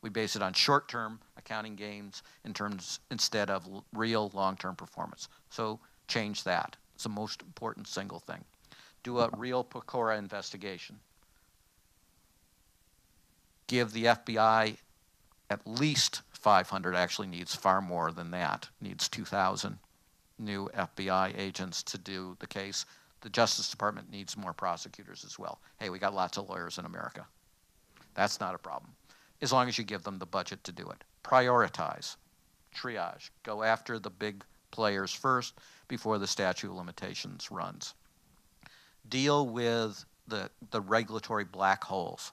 We base it on short-term accounting gains instead of real long-term performance. So change that. It's the most important single thing. Do a real PCORA investigation. Give the FBI at least 500, actually needs far more than that, needs 2,000 new FBI agents to do the case. The Justice Department needs more prosecutors as well. Hey, we got lots of lawyers in America. That's not a problem, as long as you give them the budget to do it. Prioritize, triage, go after the big players first before the statute of limitations runs. Deal with the regulatory black holes.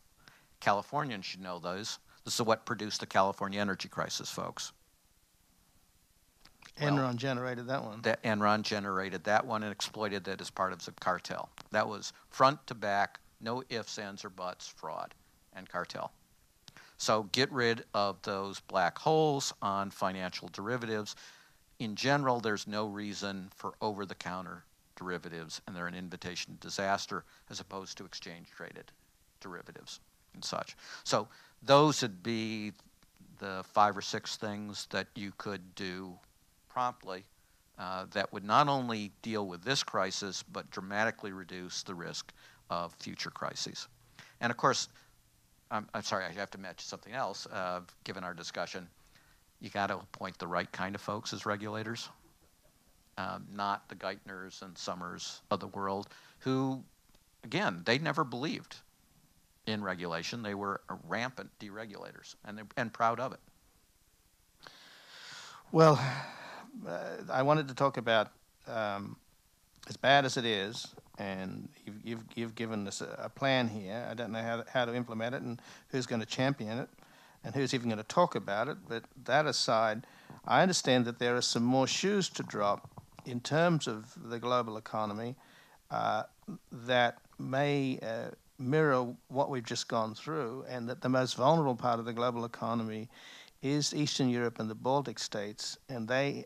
Californians should know those. This is what produced the California energy crisis, folks. Enron generated that one. Enron generated that one and exploited it as part of the cartel. That was front to back, no ifs, ands, or buts, fraud and cartel. So get rid of those black holes on financial derivatives. In general, there's no reason for over-the-counter derivatives, and they're an invitation to disaster as opposed to exchange-traded derivatives and such. So those would be the 5 or 6 things that you could do promptly that would not only deal with this crisis, but dramatically reduce the risk of future crises. And of course, I'm sorry, I have to mention something else, given our discussion. You got to appoint the right kind of folks as regulators, not the Geithners and Summers of the world, who, again, they never believed in regulation. They were rampant deregulators, and proud of it. Well, I wanted to talk about, as bad as it is, and you've given us a plan here. I don't know how to implement it and who's going to champion it and who's even going to talk about it. But that aside, I understand that there are some more shoes to drop in terms of the global economy that may mirror what we've just gone through, and that the most vulnerable part of the global economy is Eastern Europe and the Baltic states, and they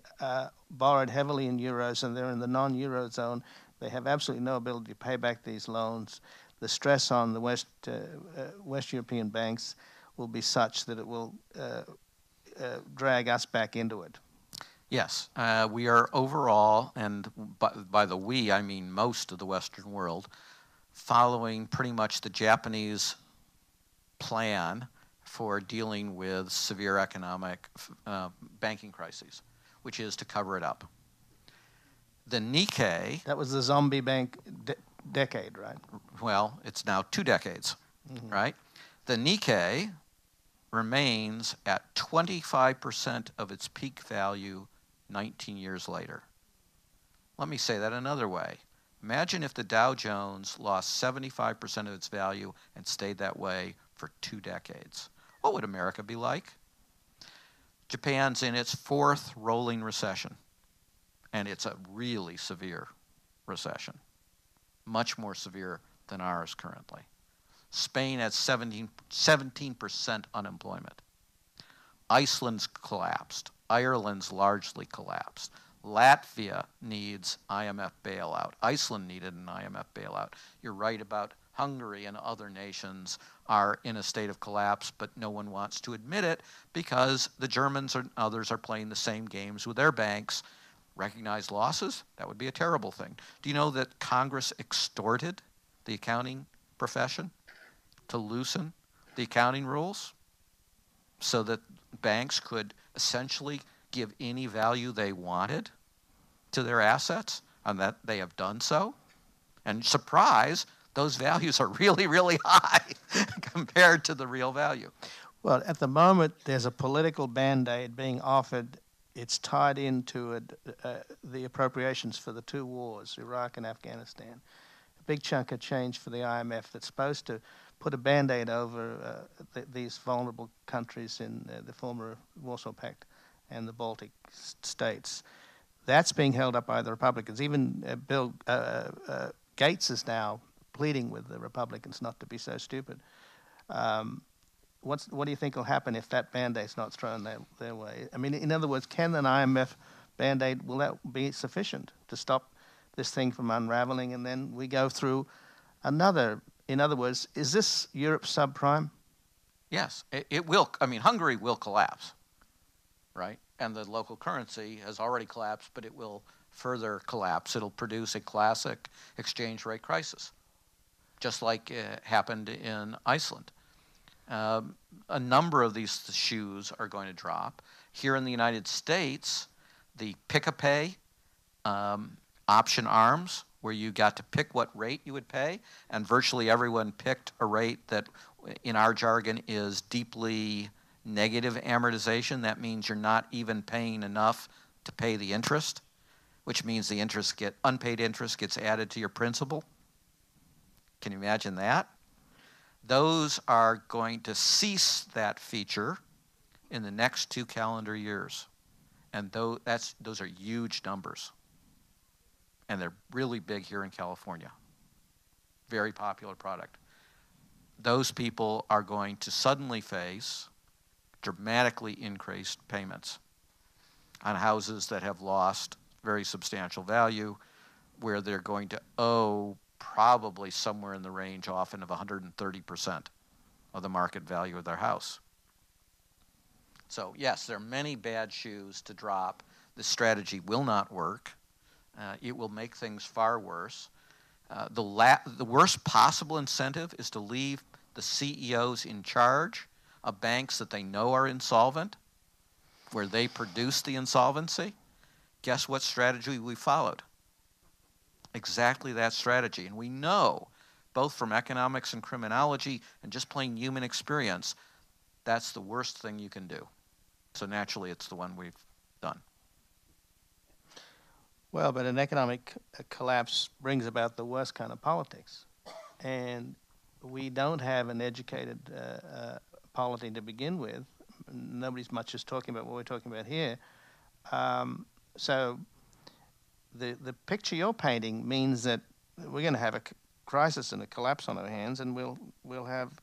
borrowed heavily in euros, and they're in the non-euro zone. They have absolutely no ability to pay back these loans. The stress on the West European banks will be such that it will drag us back into it. Yes, we are overall, and by the we, I mean most of the Western world, following pretty much the Japanese plan for dealing with severe economic banking crises, which is to cover it up. The Nikkei... That was the zombie bank decade, right? Well, it's now 2 decades, right? The Nikkei remains at 25% of its peak value 19 years later. Let me say that another way. Imagine if the Dow Jones lost 75% of its value and stayed that way for 2 decades. What would America be like? Japan's in its 4th rolling recession, and it's a really severe recession, much more severe than ours currently. Spain has 17% unemployment. Iceland's collapsed. Ireland's largely collapsed. Latvia needs IMF bailout. Iceland needed an IMF bailout. You're right about Hungary and other nations are in a state of collapse, but no one wants to admit it because the Germans and others are playing the same games with their banks, recognize losses, that would be a terrible thing. Do you know that Congress extorted the accounting profession to loosen the accounting rules so that banks could essentially give any value they wanted to their assets, and that they have done so? And surprise, those values are really, really high compared to the real value. Well, at the moment, there's a political band-aid being offered. It's tied into the appropriations for the two wars, Iraq and Afghanistan. A big chunk of change for the IMF that's supposed to put a band-aid over these vulnerable countries in the former Warsaw Pact and the Baltic states. That's being held up by the Republicans. Even Bill Gates is now pleading with the Republicans not to be so stupid. What do you think will happen if that Band-Aid's not thrown their way? I mean, in other words, can an IMF Band-Aid, will that be sufficient to stop this thing from unraveling, and then we go through another? In other words, is this Europe subprime? Yes, it will. I mean, Hungary will collapse, right? And the local currency has already collapsed, but it will further collapse. It'll produce a classic exchange rate crisis, just like it happened in Iceland. A number of these shoes are going to drop. Here in the United States, the pick-a-pay option arms, where you got to pick what rate you would pay, and virtually everyone picked a rate that, in our jargon, is deeply negative amortization. That means you're not even paying enough to pay the interest, which means the unpaid interest gets added to your principal. Can you imagine that? Those are going to cease that feature in the next 2 calendar years. And those are huge numbers. And they're really big here in California. Very popular product. Those people are going to suddenly face dramatically increased payments on houses that have lost very substantial value, where they're going to owe probably somewhere in the range often of 130% of the market value of their house. So yes, there are many bad shoes to drop. This strategy will not work. It will make things far worse. The worst possible incentive is to leave the CEOs in charge of banks that they know are insolvent, where they produce the insolvency. Guess what strategy we followed? Exactly that strategy. And we know, both from economics and criminology and just plain human experience, that's the worst thing you can do. So naturally, it's the one we've done. Well, but an economic collapse brings about the worst kind of politics. And we don't have an educated polity to begin with. Nobody's much is talking about what we're talking about here. So the picture you're painting means that we're going to have a crisis and a collapse on our hands, and we'll have,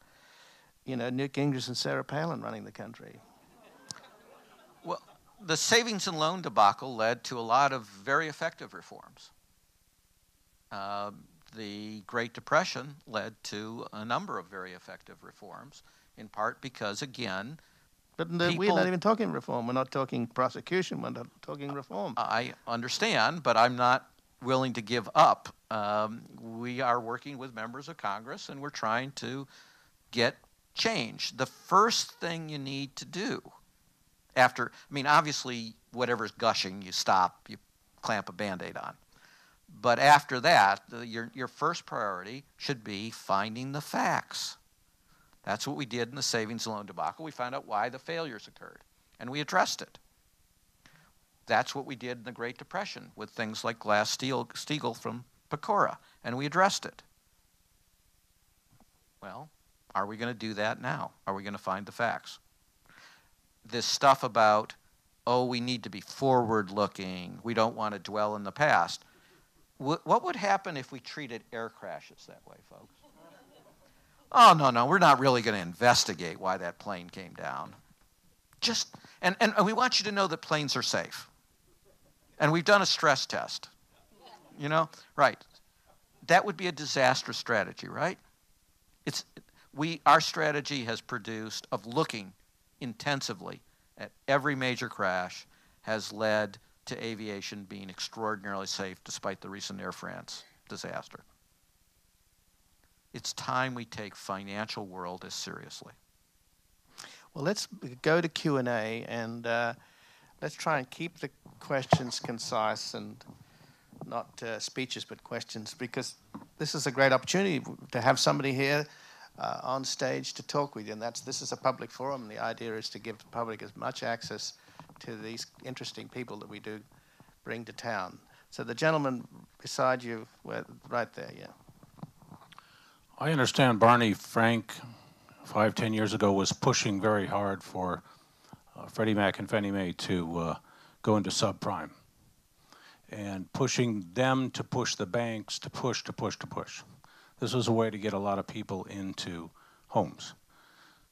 Newt Gingrich and Sarah Palin running the country. Well, the savings and loan debacle led to a lot of very effective reforms. The Great Depression led to a number of very effective reforms, in part because, again, but we're not even talking reform. We're not talking prosecution. We're not talking reform. I understand, but I'm not willing to give up. We are working with members of Congress, and we're trying to get change. The first thing you need to do obviously, whatever's gushing, you stop, you clamp a Band-Aid on. But after that, your first priority should be finding the facts. That's what we did in the savings and loan debacle. We found out why the failures occurred, and we addressed it. That's what we did in the Great Depression with things like Glass-Steagall from Pecora, and we addressed it. Well, are we going to do that now? Are we going to find the facts? This stuff about, we need to be forward-looking, we don't want to dwell in the past. What would happen if we treated air crashes that way, folks? Oh, no, we're not really going to investigate why that plane came down. And we want you to know that planes are safe. And we've done a stress test. Right. That would be a disastrous strategy, right? Our strategy has produced, of looking intensively at every major crash, has led to aviation being extraordinarily safe despite the recent Air France disaster. It's time we take financial world as seriously. Well, let's go to Q&A, and let's try and keep the questions concise and not speeches, but questions, because this is a great opportunity to have somebody here on stage to talk with you. And this is a public forum, and the idea is to give the public as much access to these interesting people that we do bring to town. So the gentleman beside you, right there, yeah. I understand Barney Frank 5-10 years ago was pushing very hard for Freddie Mac and Fannie Mae to go into subprime, and pushing them to push the banks to push. This was a way to get a lot of people into homes.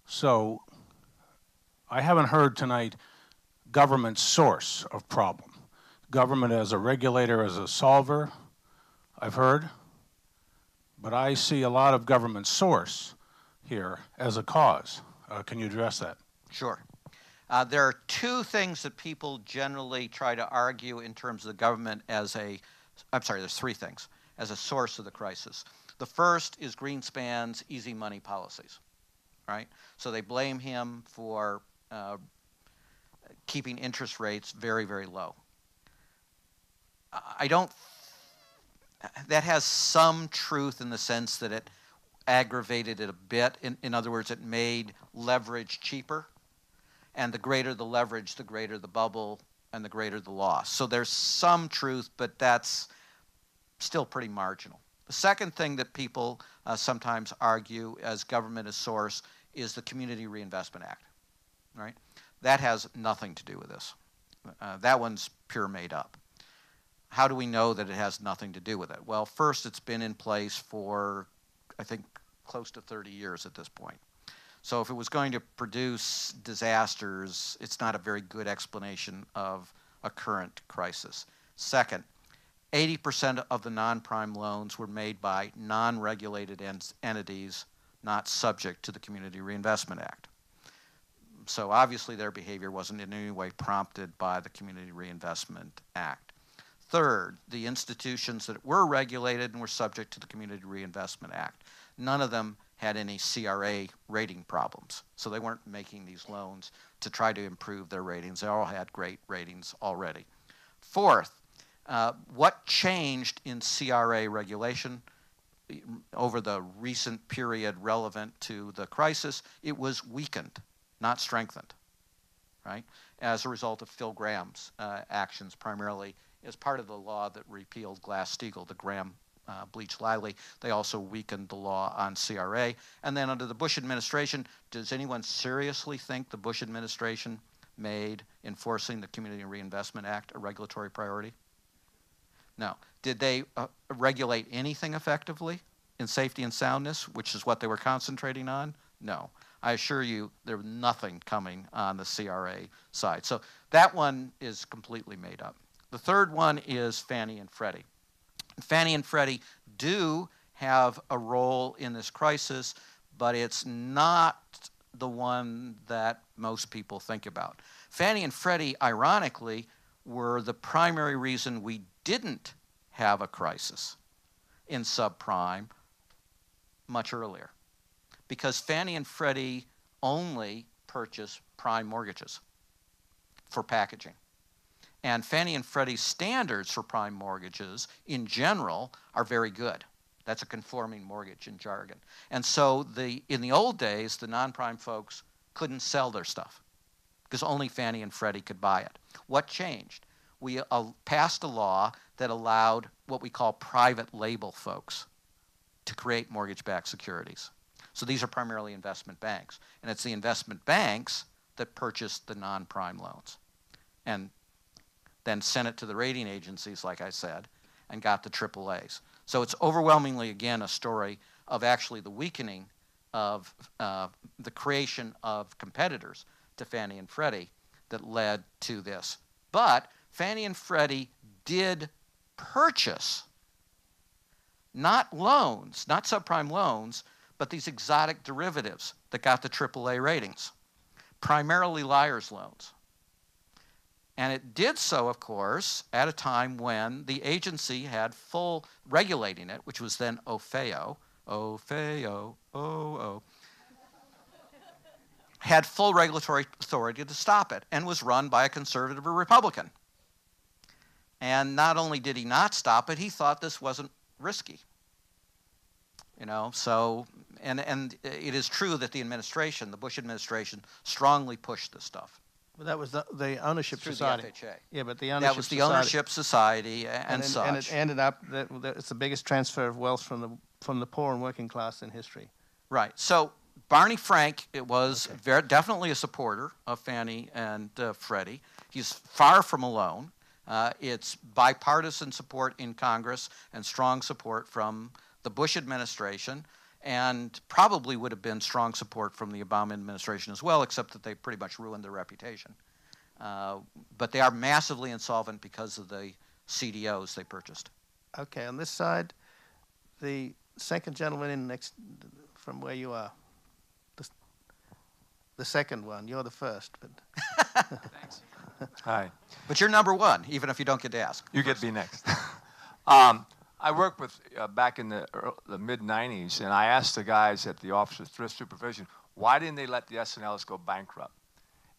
So I haven't heard tonight government's source of problem. Government as a regulator, as a solver, I've heard, but I see a lot of government source here as a cause. Can you address that? Sure. There are two things that people generally try to argue in terms of the government as there's three things, as a source of the crisis. The first is Greenspan's easy money policies, right? So they blame him for keeping interest rates very, very low. That has some truth in the sense that it aggravated it a bit. In other words, it made leverage cheaper. And the greater the leverage, the greater the bubble, and the greater the loss. So there's some truth, but that's still pretty marginal. The second thing that people sometimes argue as government as source is the Community Reinvestment Act, right? That has nothing to do with this. That one's pure made up. How do we know that it has nothing to do with it? Well, first, it's been in place for, I think, close to 30 years at this point. So if it was going to produce disasters, it's not a very good explanation of a current crisis. Second, 80% of the non-prime loans were made by non-regulated entities not subject to the Community Reinvestment Act. So obviously their behavior wasn't in any way prompted by the Community Reinvestment Act. Third, the institutions that were regulated and were subject to the Community Reinvestment Act, none of them had any CRA rating problems. So they weren't making these loans to try to improve their ratings. They all had great ratings already. Fourth, what changed in CRA regulation over the recent period relevant to the crisis? It was weakened, not strengthened, right? As a result of Phil Graham's actions, primarily as part of the law that repealed Glass-Steagall, the Graham Bleach-Lively. They also weakened the law on CRA. And then under the Bush administration, does anyone seriously think the Bush administration made enforcing the Community Reinvestment Act a regulatory priority? No. Did they regulate anything effectively in safety and soundness, which is what they were concentrating on? No. I assure you there was nothing coming on the CRA side. So that one is completely made up. The third one is Fannie and Freddie. Fannie and Freddie do have a role in this crisis, but it's not the one that most people think about. Fannie and Freddie, ironically, were the primary reason we didn't have a crisis in subprime much earlier, because Fannie and Freddie only purchase prime mortgages for packaging. And Fannie and Freddie's standards for prime mortgages in general are very good. That's a conforming mortgage in jargon. And so in the old days, the non-prime folks couldn't sell their stuff because only Fannie and Freddie could buy it. What changed? We passed a law that allowed what we call private label folks to create mortgage-backed securities. So these are primarily investment banks. And it's the investment banks that purchased the non-prime loans and then sent it to the rating agencies, like I said, and got the AAAs. So it's overwhelmingly, again, a story of actually the weakening of the creation of competitors to Fannie and Freddie that led to this. But Fannie and Freddie did purchase not loans, not subprime loans, but these exotic derivatives that got the AAA ratings, primarily liar's loans. And it did so, of course, at a time when the agency had full regulating it, which was then OFEO, had full regulatory authority to stop it and was run by a conservative or Republican. And not only did he not stop it, he thought this wasn't risky. You know, so, and it is true that the administration, the Bush administration, strongly pushed this stuff. But that was the ownership Through society. the FHA. Yeah, but the ownership That was the ownership society and such. And it ended up that it's the biggest transfer of wealth from the poor and working class in history. Right. So Barney Frank was definitely a supporter of Fannie and Freddie. He's far from alone. It's bipartisan support in Congress and strong support from the Bush administration, and probably would have been strong support from the Obama administration as well, except that they pretty much ruined their reputation. But they are massively insolvent because of the CDOs they purchased. Okay, on this side, the second gentleman in next from where you are. The second one. You're the first. But Thanks. Hi. But you're number one, even if you don't get to ask. You get to be next. I worked with back in the mid-'90s, and I asked the guys at the Office of Thrift Supervision, why didn't they let the S&Ls go bankrupt?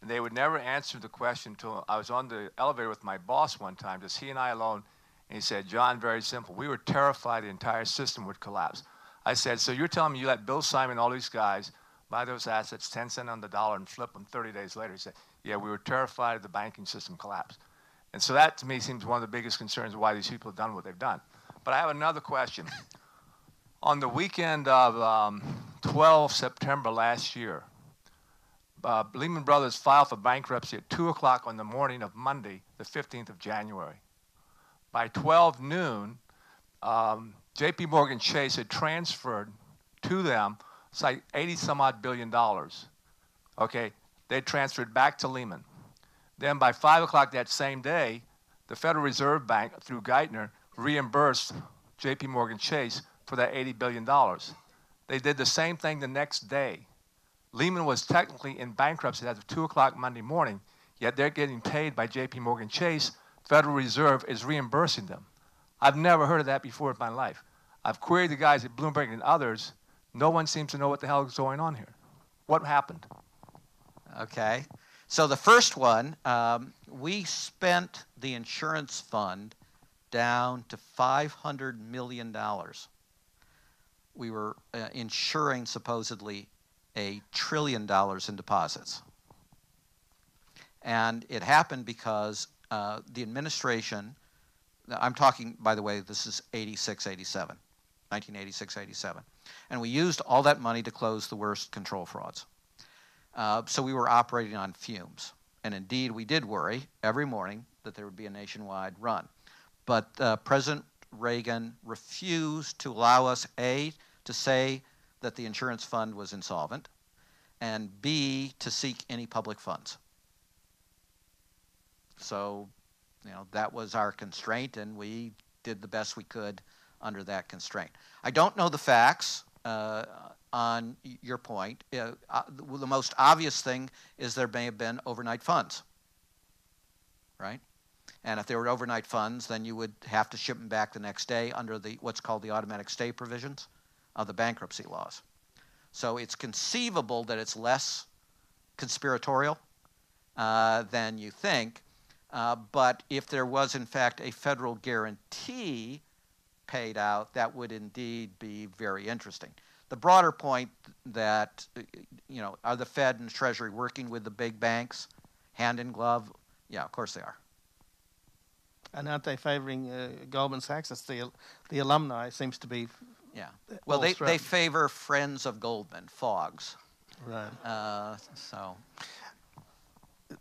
And they would never answer the question until I was on the elevator with my boss one time, just he and I alone, and he said, John, very simple. We were terrified the entire system would collapse. I said, so you're telling me you let Bill Simon, all these guys, buy those assets 10 cents on the dollar and flip them 30 days later? He said, yeah, we were terrified the banking system collapsed. And so that, to me, seems one of the biggest concerns of why these people have done what they've done. But I have another question. On the weekend of 12 September last year, Lehman Brothers filed for bankruptcy at 2 o'clock on the morning of Monday, the 15th of January. By 12 noon, J.P. Morgan Chase had transferred to them, it's like 80-some-odd billion dollars. Okay, they transferred back to Lehman. Then by 5 o'clock that same day, the Federal Reserve Bank, through Geithner, reimbursed J.P. Morgan Chase for that $80 billion. They did the same thing the next day. Lehman was technically in bankruptcy as of 2 o'clock Monday morning, yet they're getting paid by J.P. Morgan Chase. Federal Reserve is reimbursing them. I've never heard of that before in my life. I've queried the guys at Bloomberg and others. No one seems to know what the hell is going on here. What happened? Okay. So the first one, we spent the insurance fund down to $500 million. We were insuring supposedly $1 trillion in deposits. And it happened because the administration, I'm talking, by the way, this is 1986, 87. And we used all that money to close the worst control frauds. So we were operating on fumes. And indeed, we did worry every morning that there would be a nationwide run. But President Reagan refused to allow us, A, to say that the insurance fund was insolvent, and B, to seek any public funds. So, you know, that was our constraint, and we did the best we could under that constraint. I don't know the facts on your point. The most obvious thing is there may have been overnight funds, right? And if they were overnight funds, then you would have to ship them back the next day under the what's called the automatic stay provisions of the bankruptcy laws. So it's conceivable that it's less conspiratorial than you think. But if there was, in fact, a federal guarantee paid out, that would indeed be very interesting. The broader point that, you know, are the Fed and Treasury working with the big banks, hand in glove? Yeah, of course they are. And aren't they favoring Goldman Sachs? That's the alumni seems to be. Yeah. Well, they favor friends of Goldman, FOGs. Right. So.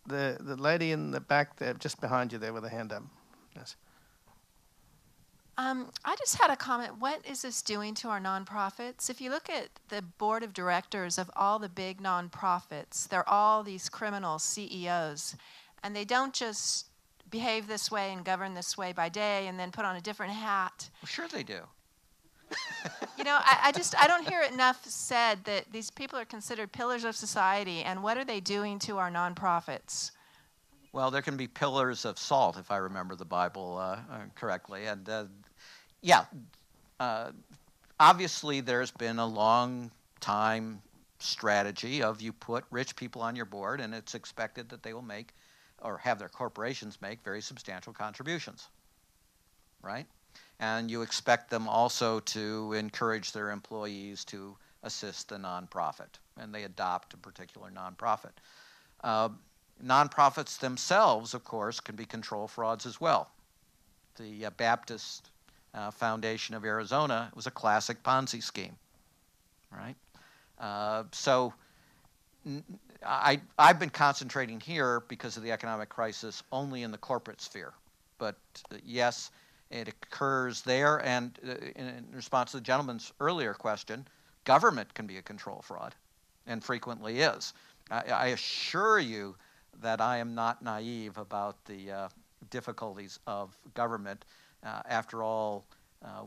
The lady in the back there, just behind you there with a hand up. Yes. I just had a comment. What is this doing to our nonprofits? If you look at the board of directors of all the big nonprofits, they're all these criminal CEOs, and they don't just behave this way and govern this way by day and then put on a different hat. Well, sure they do. You know, I don't hear enough said that these people are considered pillars of society, and what are they doing to our nonprofits? Well, there can be pillars of salt, if I remember the Bible correctly. And yeah, obviously there's been a long time strategy of you put rich people on your board, and it's expected that they will make or have their corporations make very substantial contributions, right? And you expect them also to encourage their employees to assist the nonprofit, and they adopt a particular nonprofit. Nonprofits themselves, of course, can be control frauds as well. The Baptist Foundation of Arizona was a classic Ponzi scheme, right? So I've been concentrating here because of the economic crisis only in the corporate sphere. But yes, it occurs there. And in response to the gentleman's earlier question, government can be a control fraud, and frequently is. I assure you that I am not naive about the difficulties of government. After all,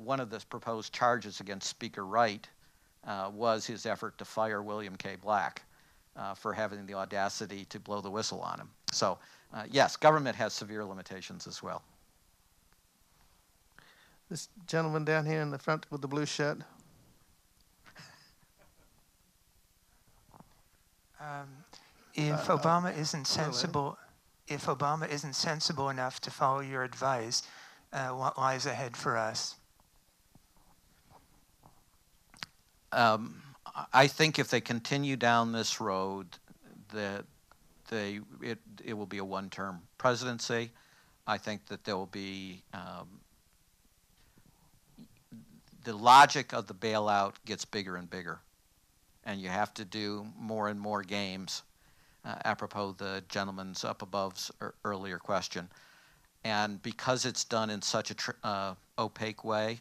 one of the proposed charges against Speaker Wright was his effort to fire William K. Black for having the audacity to blow the whistle on him. So yes, government has severe limitations as well. This gentleman down here in the front with the blue shirt. If Obama isn't sensible enough to follow your advice, what lies ahead for us? I think if they continue down this road, that it will be a one-term presidency. I think that there will be the logic of the bailout gets bigger and bigger, and you have to do more and more games. Apropos the gentleman's up above's earlier question, and because it's done in such a opaque way,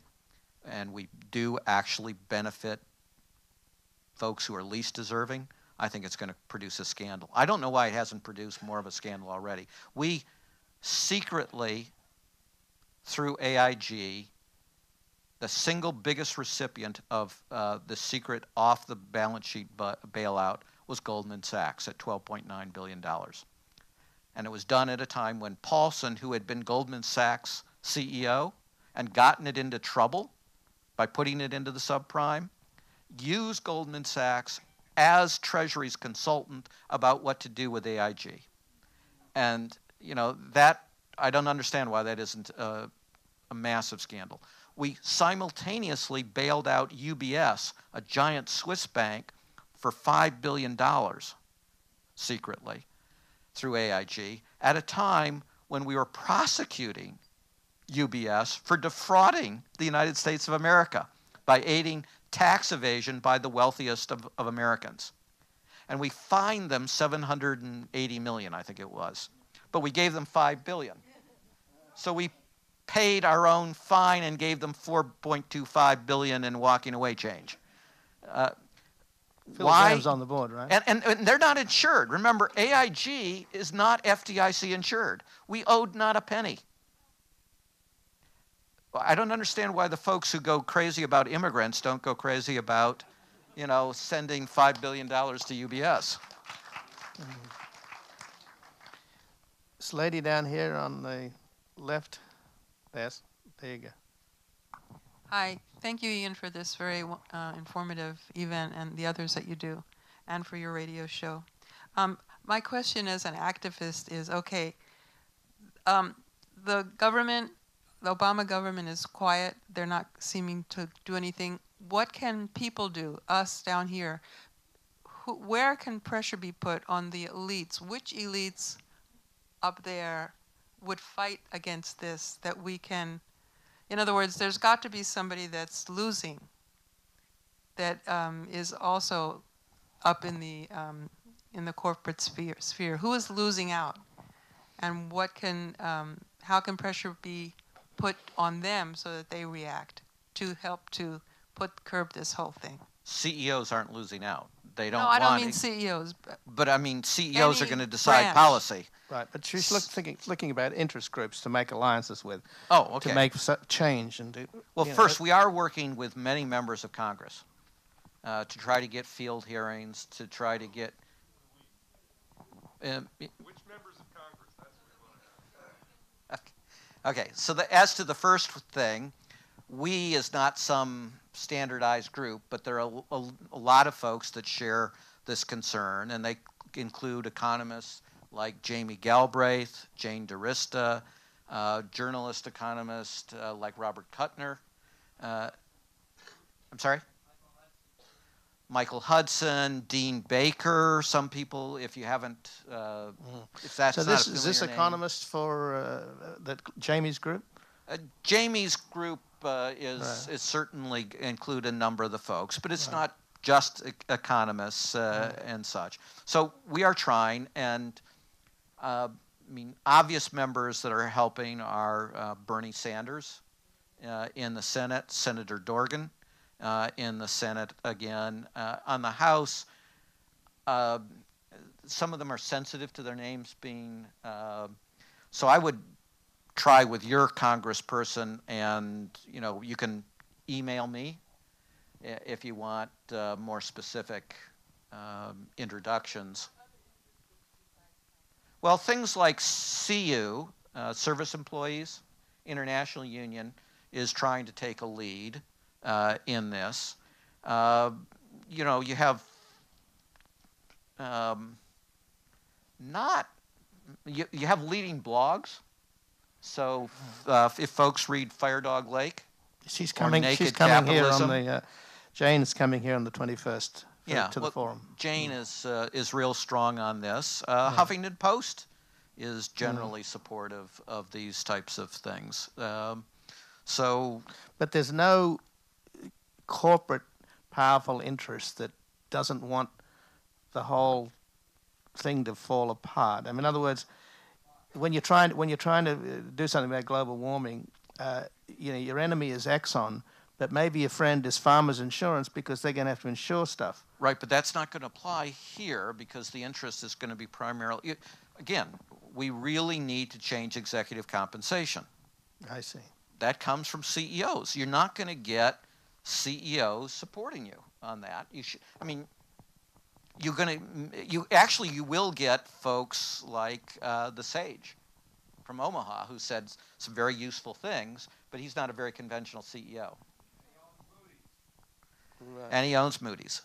and we do actually benefit folks who are least deserving, I think it's going to produce a scandal. I don't know why it hasn't produced more of a scandal already. We secretly, through AIG, the single biggest recipient of the secret off-the-balance sheet bailout was Goldman Sachs at $12.9 billion. And it was done at a time when Paulson, who had been Goldman Sachs CEO and gotten it into trouble by putting it into the subprime, used Goldman Sachs as Treasury's consultant about what to do with AIG. And, you know, that, I don't understand why that isn't a massive scandal. We simultaneously bailed out UBS, a giant Swiss bank, for $5 billion secretly through AIG at a time when we were prosecuting UBS for defrauding the United States of America by aiding tax evasion by the wealthiest of Americans. And we fined them $780 million, I think it was. But we gave them $5 billion. So we paid our own fine and gave them $4.25 billion in walking away change. Why? On the board, right? And they're not insured. Remember, AIG is not FDIC insured. We owed not a penny. I don't understand why the folks who go crazy about immigrants don't go crazy about, you know, sending $5 billion to UBS. This lady down here on the left, there you go. Hi, thank you, Ian, for this very informative event and the others that you do, and for your radio show. My question as an activist is, okay, the government, the Obama government is quiet. They're not seeming to do anything. What can people do, us down here? Where can pressure be put on the elites? Which elites up there would fight against this that we can? In other words, there's got to be somebody that's losing, that is also up in the corporate sphere. Who is losing out, and what can, how can pressure be put on them so that they react to help to curb this whole thing? CEOs aren't losing out. They don't. No, I don't mean CEOs. But I mean, CEOs are going to decide branch. policy. Right, but she's looking about interest groups to make alliances with. Oh, okay. To make change and do. Well, first, we are working with many members of Congress to try to get field hearings, to try to get. Which members of Congress? That's Okay, so as to the first thing, we is not some standardized group, but there are a lot of folks that share this concern, and they include economists like Jamie Galbraith, Jane DiRista, journalist economist like Robert Kuttner. I'm sorry? Michael Hudson, Dean Baker. Some people, if you haven't, if that's So not this a is this familiar name. economist for Jamie's group? Jamie's group is certainly include a number of the folks, but it's not just economists and such. So we are trying, and I mean, obvious members that are helping are Bernie Sanders in the Senate, Senator Dorgan in the Senate again. On the House, some of them are sensitive to their names being, so I would try with your congressperson, and you can email me if you want more specific introductions. Well, things like CU, Service Employees International Union, is trying to take a lead in this. You have you have leading blogs. So if folks read Fire Dog Lake, She's coming here Capitalism, on the. Jane's coming here on the 21st to the forum. Jane is real strong on this. Huffington Post is generally supportive of these types of things. But there's no corporate powerful interest that doesn't want the whole thing to fall apart. I mean, in other words, when you're trying to do something about global warming, your enemy is Exxon, but maybe your friend is Farmers Insurance because they're going to have to insure stuff. Right, but that's not going to apply here because the interest is going to be primarily, again, we really need to change executive compensation. I see. That comes from CEOs. You're not going to get CEOs supporting you on that. You will get folks like the Sage from Omaha who said some very useful things, but he's not a very conventional CEO. Right. And he owns Moody's.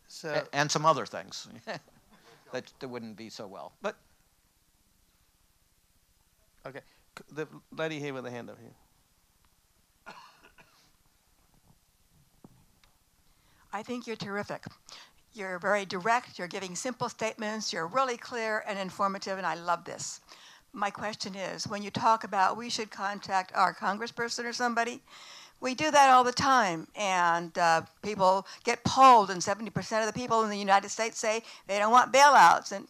So, and some other things that wouldn't be so well. But okay, the lady here with the hand over here. I think you're terrific. You're very direct, you're giving simple statements, you're really clear and informative, and I love this. My question is, when you talk about we should contact our congressperson or somebody, we do that all the time, and people get polled, and 70% of the people in the United States say they don't want bailouts, and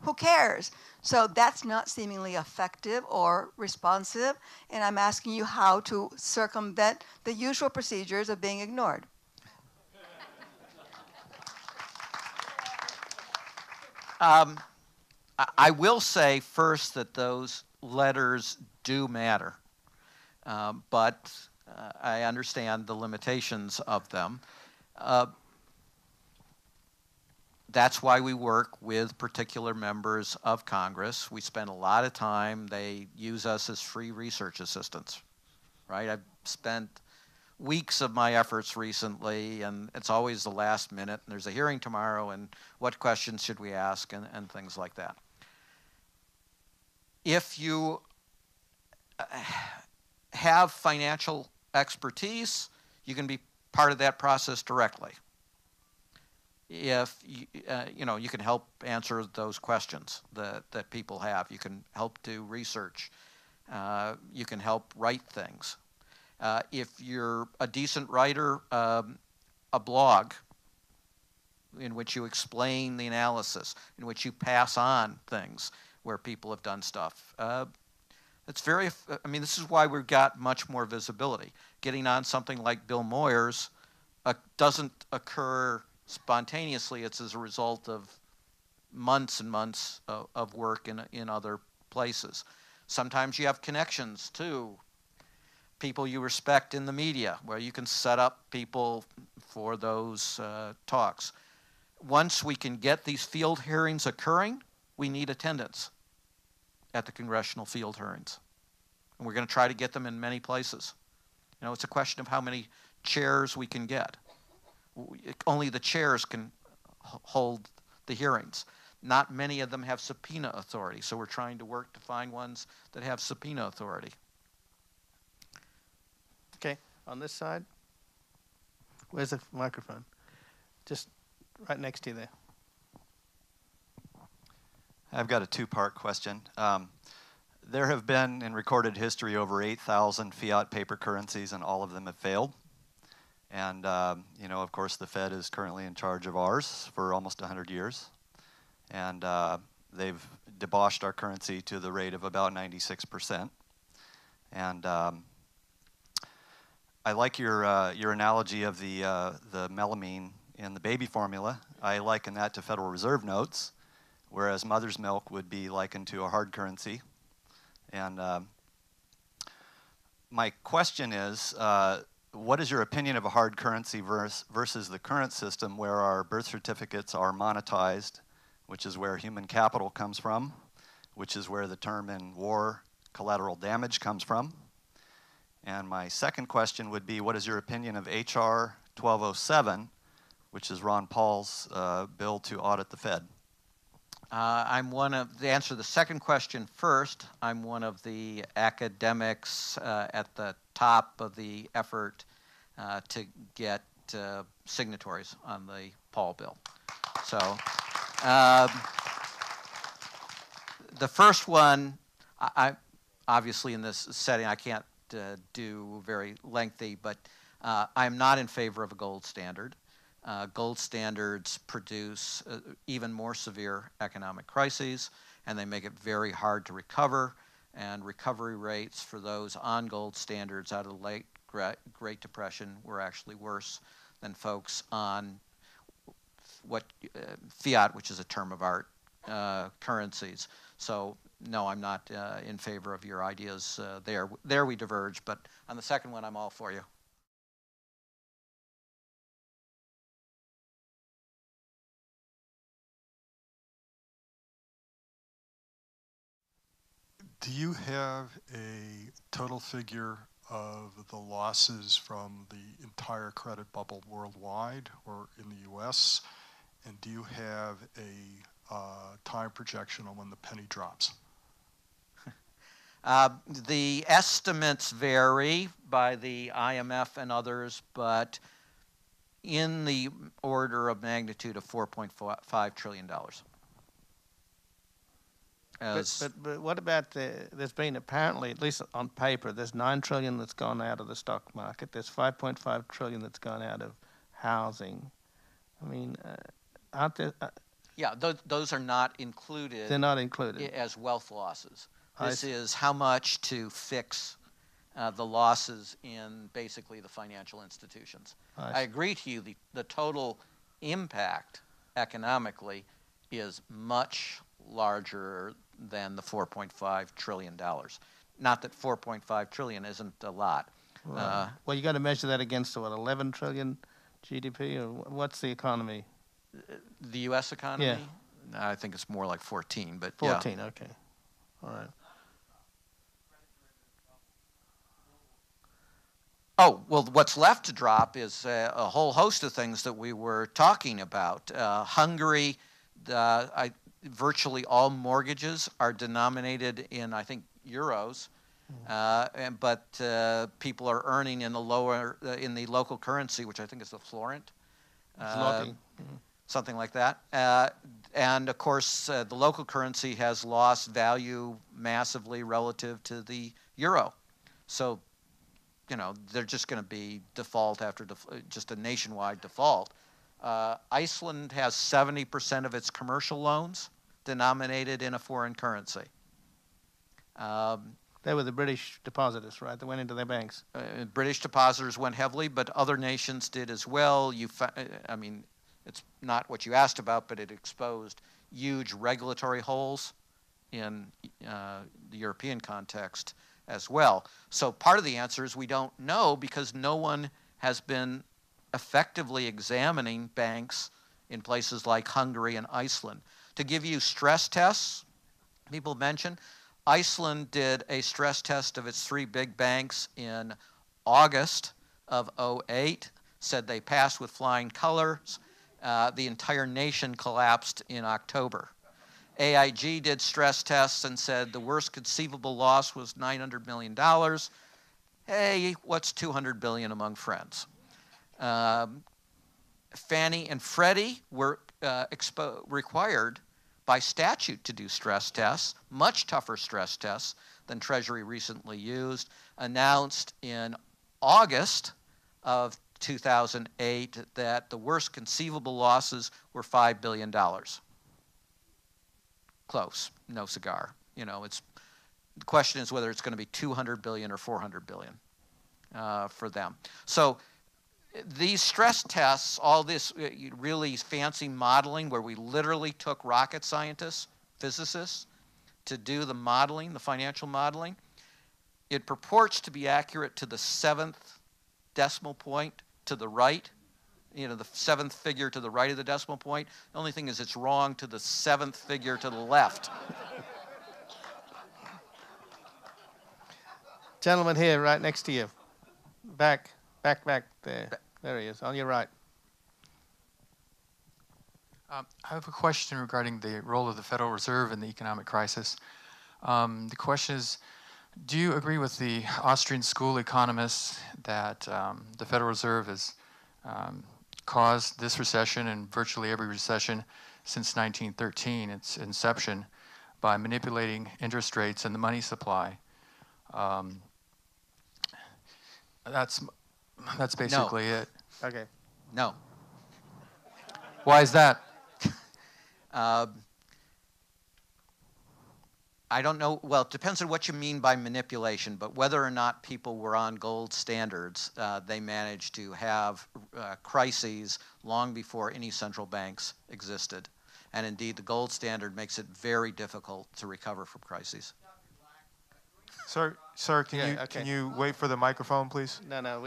who cares? So that's not seemingly effective or responsive, and I'm asking you how to circumvent the usual procedures of being ignored. I will say first that those letters do matter, but I understand the limitations of them. That's why we work with particular members of Congress. We spend a lot of time. They use us as free research assistants, right? I've spent weeks of my efforts recently, and it's always the last minute, and there's a hearing tomorrow, and what questions should we ask, and things like that. If you have financial expertise, you can be part of that process directly. If you can help answer those questions that people have. You can help do research. You can help write things. If you're a decent writer, a blog in which you explain the analysis, in which you pass on things where people have done stuff. It's very, this is why we've got much more visibility. Getting on something like Bill Moyers doesn't occur spontaneously. It's as a result of months and months of work in other places. Sometimes you have connections too. People you respect in the media, where you can set up people for those talks. Once we can get these field hearings occurring, we need attendance at the congressional field hearings. and we're going to try to get them in many places. You know, it's a question of how many chairs we can get. Only the chairs can hold the hearings. Not many of them have subpoena authority, so we're trying to work to find ones that have subpoena authority. Okay, on this side. Where's the microphone? Just right next to you there. I've got a two-part question. There have been, in recorded history, over 8,000 fiat paper currencies, and all of them have failed. And, you know, of course, the Fed is currently in charge of ours for almost 100 years. And they've debauched our currency to the rate of about 96%. And I like your analogy of the melamine in the baby formula. I liken that to Federal Reserve notes, whereas mother's milk would be likened to a hard currency. And my question is, what is your opinion of a hard currency versus the current system where our birth certificates are monetized, which is where human capital comes from, which is where the term in war collateral damage comes from? And my second question would be, what is your opinion of H.R. 1207, which is Ron Paul's bill to audit the Fed? To answer the second question first, I'm one of the academics at the top of the effort to get signatories on the Paul bill. So the first one, I obviously in this setting I can't do very lengthy, but I'm not in favor of a gold standard. Gold standards produce even more severe economic crises, and they make it very hard to recover, and recovery rates for those on gold standards out of the late Great Depression were actually worse than folks on fiat, which is a term of art, currencies. So no, I'm not in favor of your ideas there. There we diverge, but on the second one, I'm all for you. Do you have a total figure of the losses from the entire credit bubble worldwide or in the US? And do you have a time projection on when the penny drops? The estimates vary by the IMF and others, but in the order of magnitude of $4.5 trillion. But what about there's been apparently, at least on paper, there's $9 trillion that's gone out of the stock market. There's $5.5 trillion that's gone out of housing. I mean, aren't there? Yeah, those are not included. They're not included as wealth losses. This is how much to fix the losses in basically the financial institutions. I agree to you. The total impact economically is much larger than the $4.5 trillion. Not that $4.5 trillion isn't a lot. Right. Well, you got to measure that against what, 11 trillion GDP, or what's the economy? The U.S. economy? Yeah. I think it's more like 14, but 14, yeah. Okay. All right. Oh, well, what's left to drop is a whole host of things that we were talking about. Hungary, virtually all mortgages are denominated in, I think, euros, but people are earning in the in the local currency, which I think is the florent, something like that. And of course, the local currency has lost value massively relative to the euro. So, you know, they're just going to be default after just a nationwide default. Iceland has 70% of its commercial loans denominated in a foreign currency. They were the British depositors, right? That went into their banks. British depositors went heavily, but other nations did as well. I mean, it's not what you asked about, but it exposed huge regulatory holes in the European context as well. So part of the answer is we don't know because no one has been effectively examining banks in places like Hungary and Iceland. To give you stress tests, people mention, Iceland did a stress test of its 3 big banks in August of '08, said they passed with flying colors. The entire nation collapsed in October. AIG did stress tests and said the worst conceivable loss was $900 million. Hey, what's $200 billion among friends? Fannie and Freddie were required by statute to do stress tests, much tougher stress tests than Treasury recently used, announced in August of 2008 that the worst conceivable losses were $5 billion. Close, no cigar. You know, the question is whether it's going to be 200 billion or 400 billion for them. So these stress tests, all this really fancy modeling where we literally took rocket scientists, physicists, to do the modeling, the financial modeling, it purports to be accurate to the 7th decimal point to the right, you know, the 7th figure to the right of the decimal point. The only thing is it's wrong to the 7th figure to the left. Gentleman here, right next to you. Back there. There he is, on your right. I have a question regarding the role of the Federal Reserve in the economic crisis. The question is, do you agree with the Austrian school economists that the Federal Reserve has caused this recession and virtually every recession since 1913, its inception, by manipulating interest rates and the money supply? That's basically it. Okay. No. Why is that? I don't know. Well, it depends on what you mean by manipulation, but whether or not people were on gold standards, they managed to have crises long before any central banks existed. And indeed, the gold standard makes it very difficult to recover from crises. Sir, can you wait for the microphone, please? No,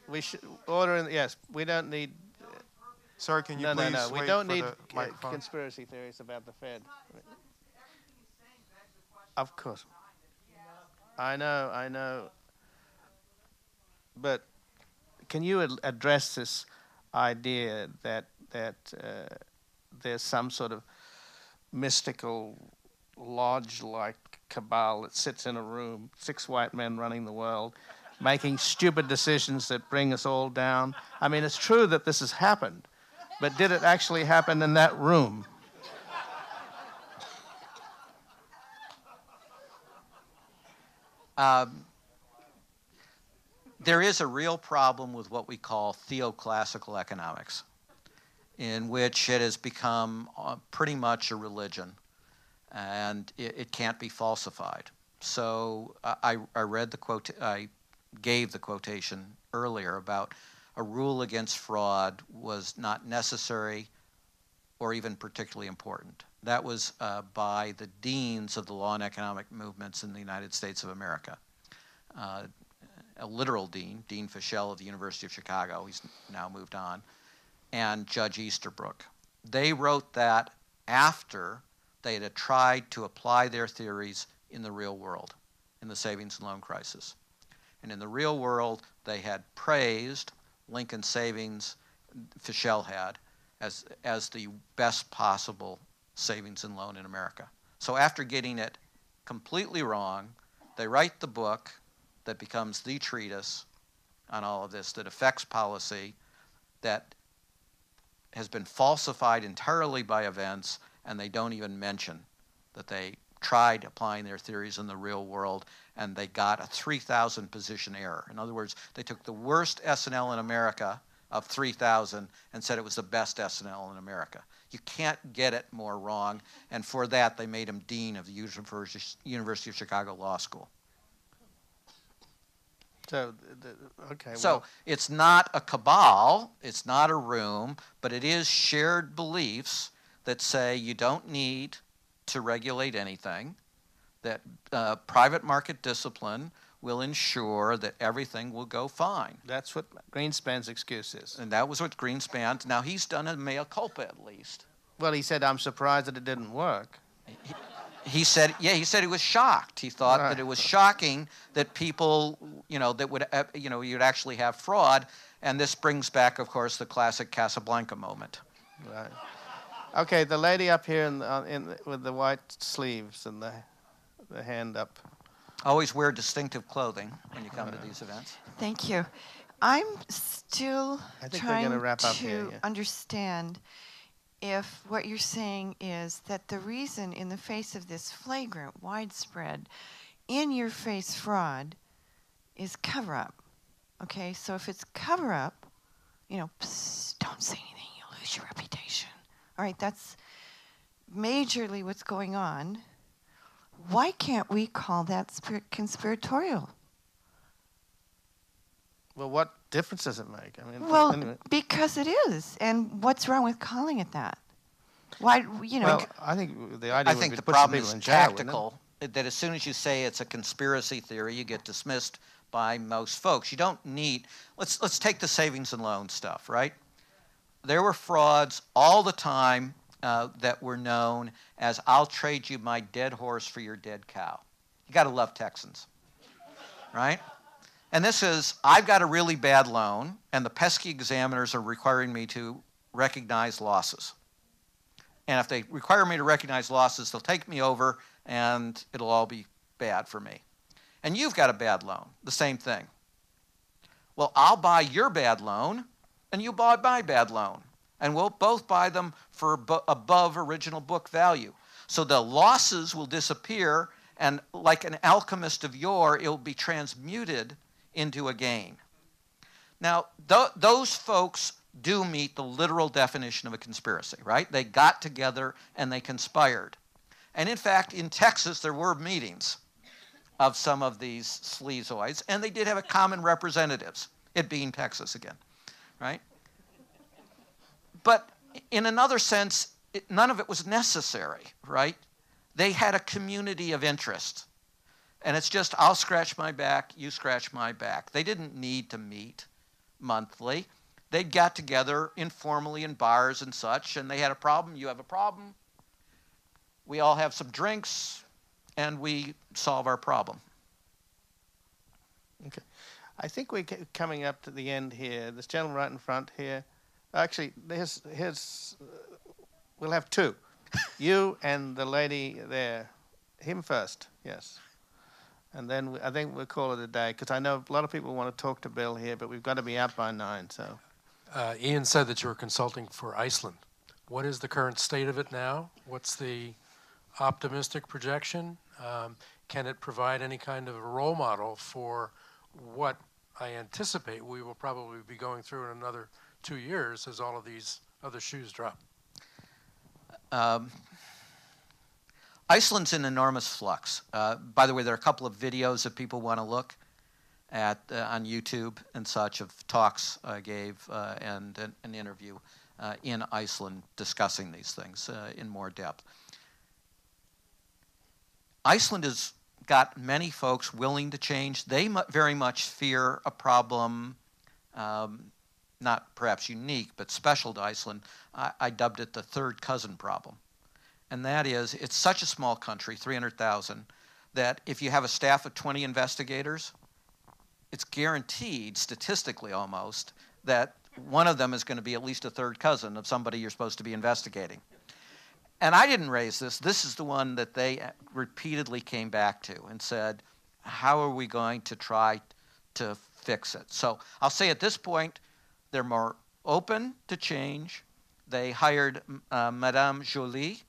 we should order in. Yes, we don't need. Sir, can you please wait we don't for need the microphone? conspiracy theories about the Fed. Of course. I know. But can you address this idea that there's some sort of mystical lodge-like cabal that sits in a room, 6 white men running the world, making stupid decisions that bring us all down? I mean, it's true that this has happened, but did it actually happen in that room? There is a real problem with what we call theoclassical economics, in which it has become pretty much a religion, and it can't be falsified. So I read the quote, I gave the quotation earlier about a rule against fraud was not necessary or even particularly important. That was by the deans of the law and economic movements in the United States of America. A literal dean, Dean Fischel of the University of Chicago, he's now moved on, and Judge Easterbrook. They wrote that after they had tried to apply their theories in the real world, in the savings and loan crisis. And in the real world, they had praised Lincoln Savings, Fischel had, as the best possible savings and loan in America. So after getting it completely wrong, they write the book that becomes the treatise on all of this that affects policy, that has been falsified entirely by events, and they don't even mention that they tried applying their theories in the real world and they got a 3,000 position error. In other words, they took the worst S&L in America of 3,000 and said it was the best S&L in America. You can't get it more wrong, and for that they made him dean of the University of Chicago Law School. So, okay. So well, it's not a cabal, it's not a room, but it is shared beliefs that say you don't need to regulate anything, that private market discipline will ensure that everything will go fine. that's what Greenspan's excuse is. And that was what Greenspan, now he's done a mea culpa at least. Well, he said, I'm surprised that it didn't work. He said, yeah, he said he was shocked. He thought that it was shocking that people, that would, you'd actually have fraud. And this brings back, of course, the classic Casablanca moment. Right. Okay, the lady up here with the white sleeves and the hand up. Always wear distinctive clothing when you come to these events. Thank you. I'm still trying to understand if what you're saying is that the reason in the face of this flagrant, widespread, in-your-face fraud is cover-up. Okay, so if it's cover-up, psst, don't say anything, you'll lose your reputation. All right, that's majorly what's going on. Why can't we call that conspiratorial? Well, what difference does it make? I mean, well, anyway. Because it is. And what's wrong with calling it that? Why, Well, I think the idea would be to put some people in jail, tactical, that as soon as you say it's a conspiracy theory, you get dismissed by most folks. You don't need, let's take the savings and loan stuff, right? There were frauds all the time that were known as, I'll trade you my dead horse for your dead cow. You got to love Texans, right? And this is, I've got a really bad loan, and the pesky examiners are requiring me to recognize losses. And if they require me to recognize losses, they'll take me over, and it'll all be bad for me. And you've got a bad loan, the same thing. Well, I'll buy your bad loan, and you buy my bad loan. And we'll both buy them for above original book value. So the losses will disappear, and like an alchemist of yore, it will be transmuted into a gain. Now, those folks do meet the literal definition of a conspiracy, right? They got together and they conspired. And in fact, in Texas, there were meetings of some of these sleazoids, and they did have a common representatives, it being Texas again, right? But in another sense, none of it was necessary, right? They had a community of interest. And it's just, I'll scratch my back, you scratch my back. They didn't need to meet monthly. They got together informally in bars and such, and they had a problem, you have a problem. We all have some drinks, and we solve our problem. Okay. I think we're coming up to the end here. This gentleman right in front here. Actually, we'll have two. You and the lady there. Him first, yes. And then I think we'll call it a day, because I know a lot of people want to talk to Bill here, but we've got to be out by 9, so. Ian said that you were consulting for Iceland. What is the current state of it now? What's the optimistic projection? Can it provide any kind of a role model for what I anticipate we will probably be going through in another 2 years as all of these other shoes drop? Iceland's in enormous flux. By the way, there are a couple of videos that people want to look at on YouTube and such of talks I gave and an interview in Iceland discussing these things in more depth. Iceland has got many folks willing to change. They very much fear a problem, not perhaps unique, but special to Iceland. I dubbed it the third cousin problem. And that is, it's such a small country, 300,000, that if you have a staff of 20 investigators, it's guaranteed, statistically almost, that one of them is going to be at least a third cousin of somebody you're supposed to be investigating. And I didn't raise this. This is the one that they repeatedly came back to and said, how are we going to try to fix it? So I'll say at this point, they're more open to change. They hired Madame Jolie,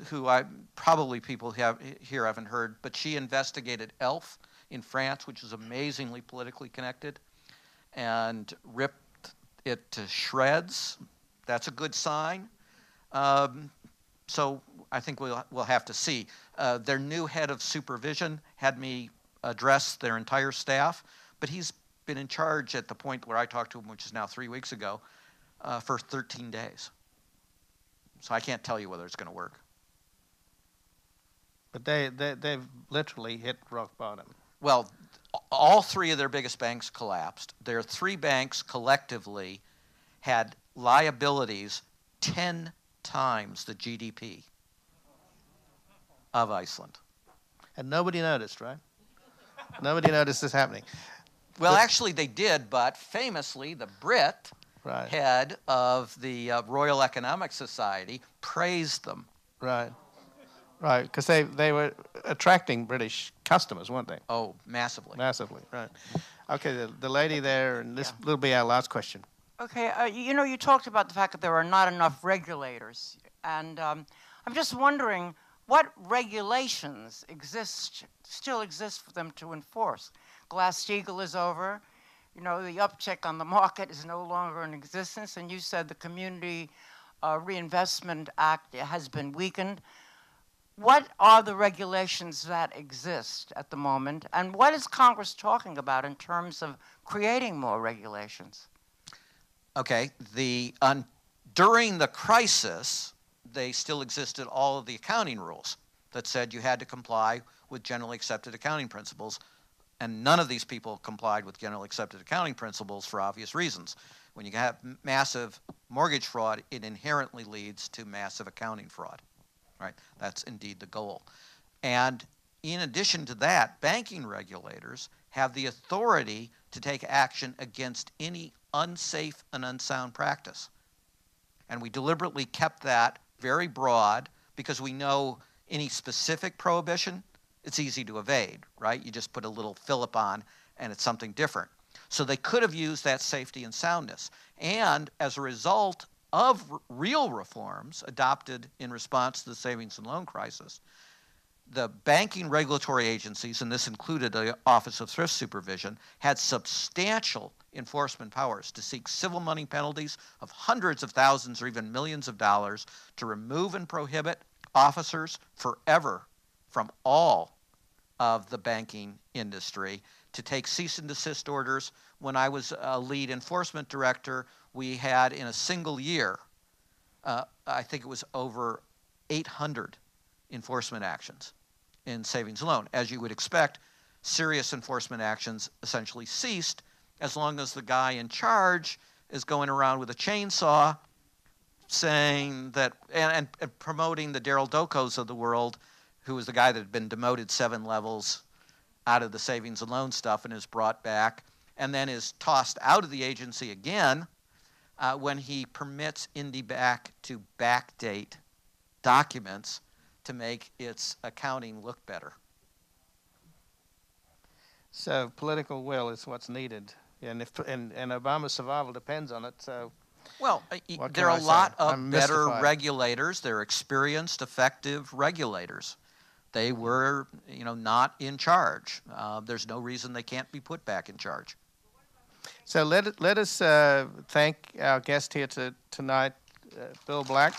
who probably people here haven't heard, but she investigated ELF in France, which is amazingly politically connected, and ripped it to shreds. That's a good sign. So I think we'll have to see. Their new head of supervision had me address their entire staff, but he's been in charge at the point where I talked to him, which is now 3 weeks ago, for 13 days. So I can't tell you whether it's going to work. But they've literally hit rock bottom. Well, all three of their biggest banks collapsed. Their three banks collectively had liabilities 10 times the GDP. of Iceland. And nobody noticed, right? Nobody noticed this happening. Well, actually they did, but famously the Brit head of the Royal Economic Society praised them. Right. Right, because they were attracting British customers, weren't they? Oh, massively. Massively, right. Okay, the lady there, and this will be our last question. Okay, you know, you talked about the fact that there are not enough regulators, and I'm just wondering what regulations still exist for them to enforce. Glass-Steagall is over. You know, the uptick on the market is no longer in existence, and you said the Community Reinvestment Act has been weakened. What are the regulations that exist at the moment, and what is Congress talking about in terms of creating more regulations? Okay, during the crisis, they still existed all of the accounting rules that said you had to comply with generally accepted accounting principles, and none of these people complied with generally accepted accounting principles for obvious reasons. When you have massive mortgage fraud, it inherently leads to massive accounting fraud. Right? That's indeed the goal. And in addition to that, banking regulators have the authority to take action against any unsafe and unsound practice. And we deliberately kept that very broad because we know any specific prohibition, it's easy to evade, right? You just put a little fillip on and it's something different. So they could have used that safety and soundness. And as a result of real reforms adopted in response to the savings and loan crisis, the banking regulatory agencies, and this included the Office of Thrift Supervision, had substantial enforcement powers to seek civil money penalties of hundreds of thousands or even millions of dollars to remove and prohibit officers forever from all of the banking industry, to take cease and desist orders. When I was a lead enforcement director, we had in a single year, I think it was over 800 enforcement actions in savings and loan. As you would expect, serious enforcement actions essentially ceased as long as the guy in charge is going around with a chainsaw saying that, and promoting the Daryl Dokos of the world, who was the guy that had been demoted 7 levels out of the savings and loan stuff and is brought back, and then is tossed out of the agency again when he permits IndyBac to backdate documents to make its accounting look better. So political will is what's needed, and Obama's survival depends on it. So, well, there are a lot of better regulators. They're experienced, effective regulators. They were, not in charge. There's no reason they can't be put back in charge. So let us thank our guest here tonight, Bill Black.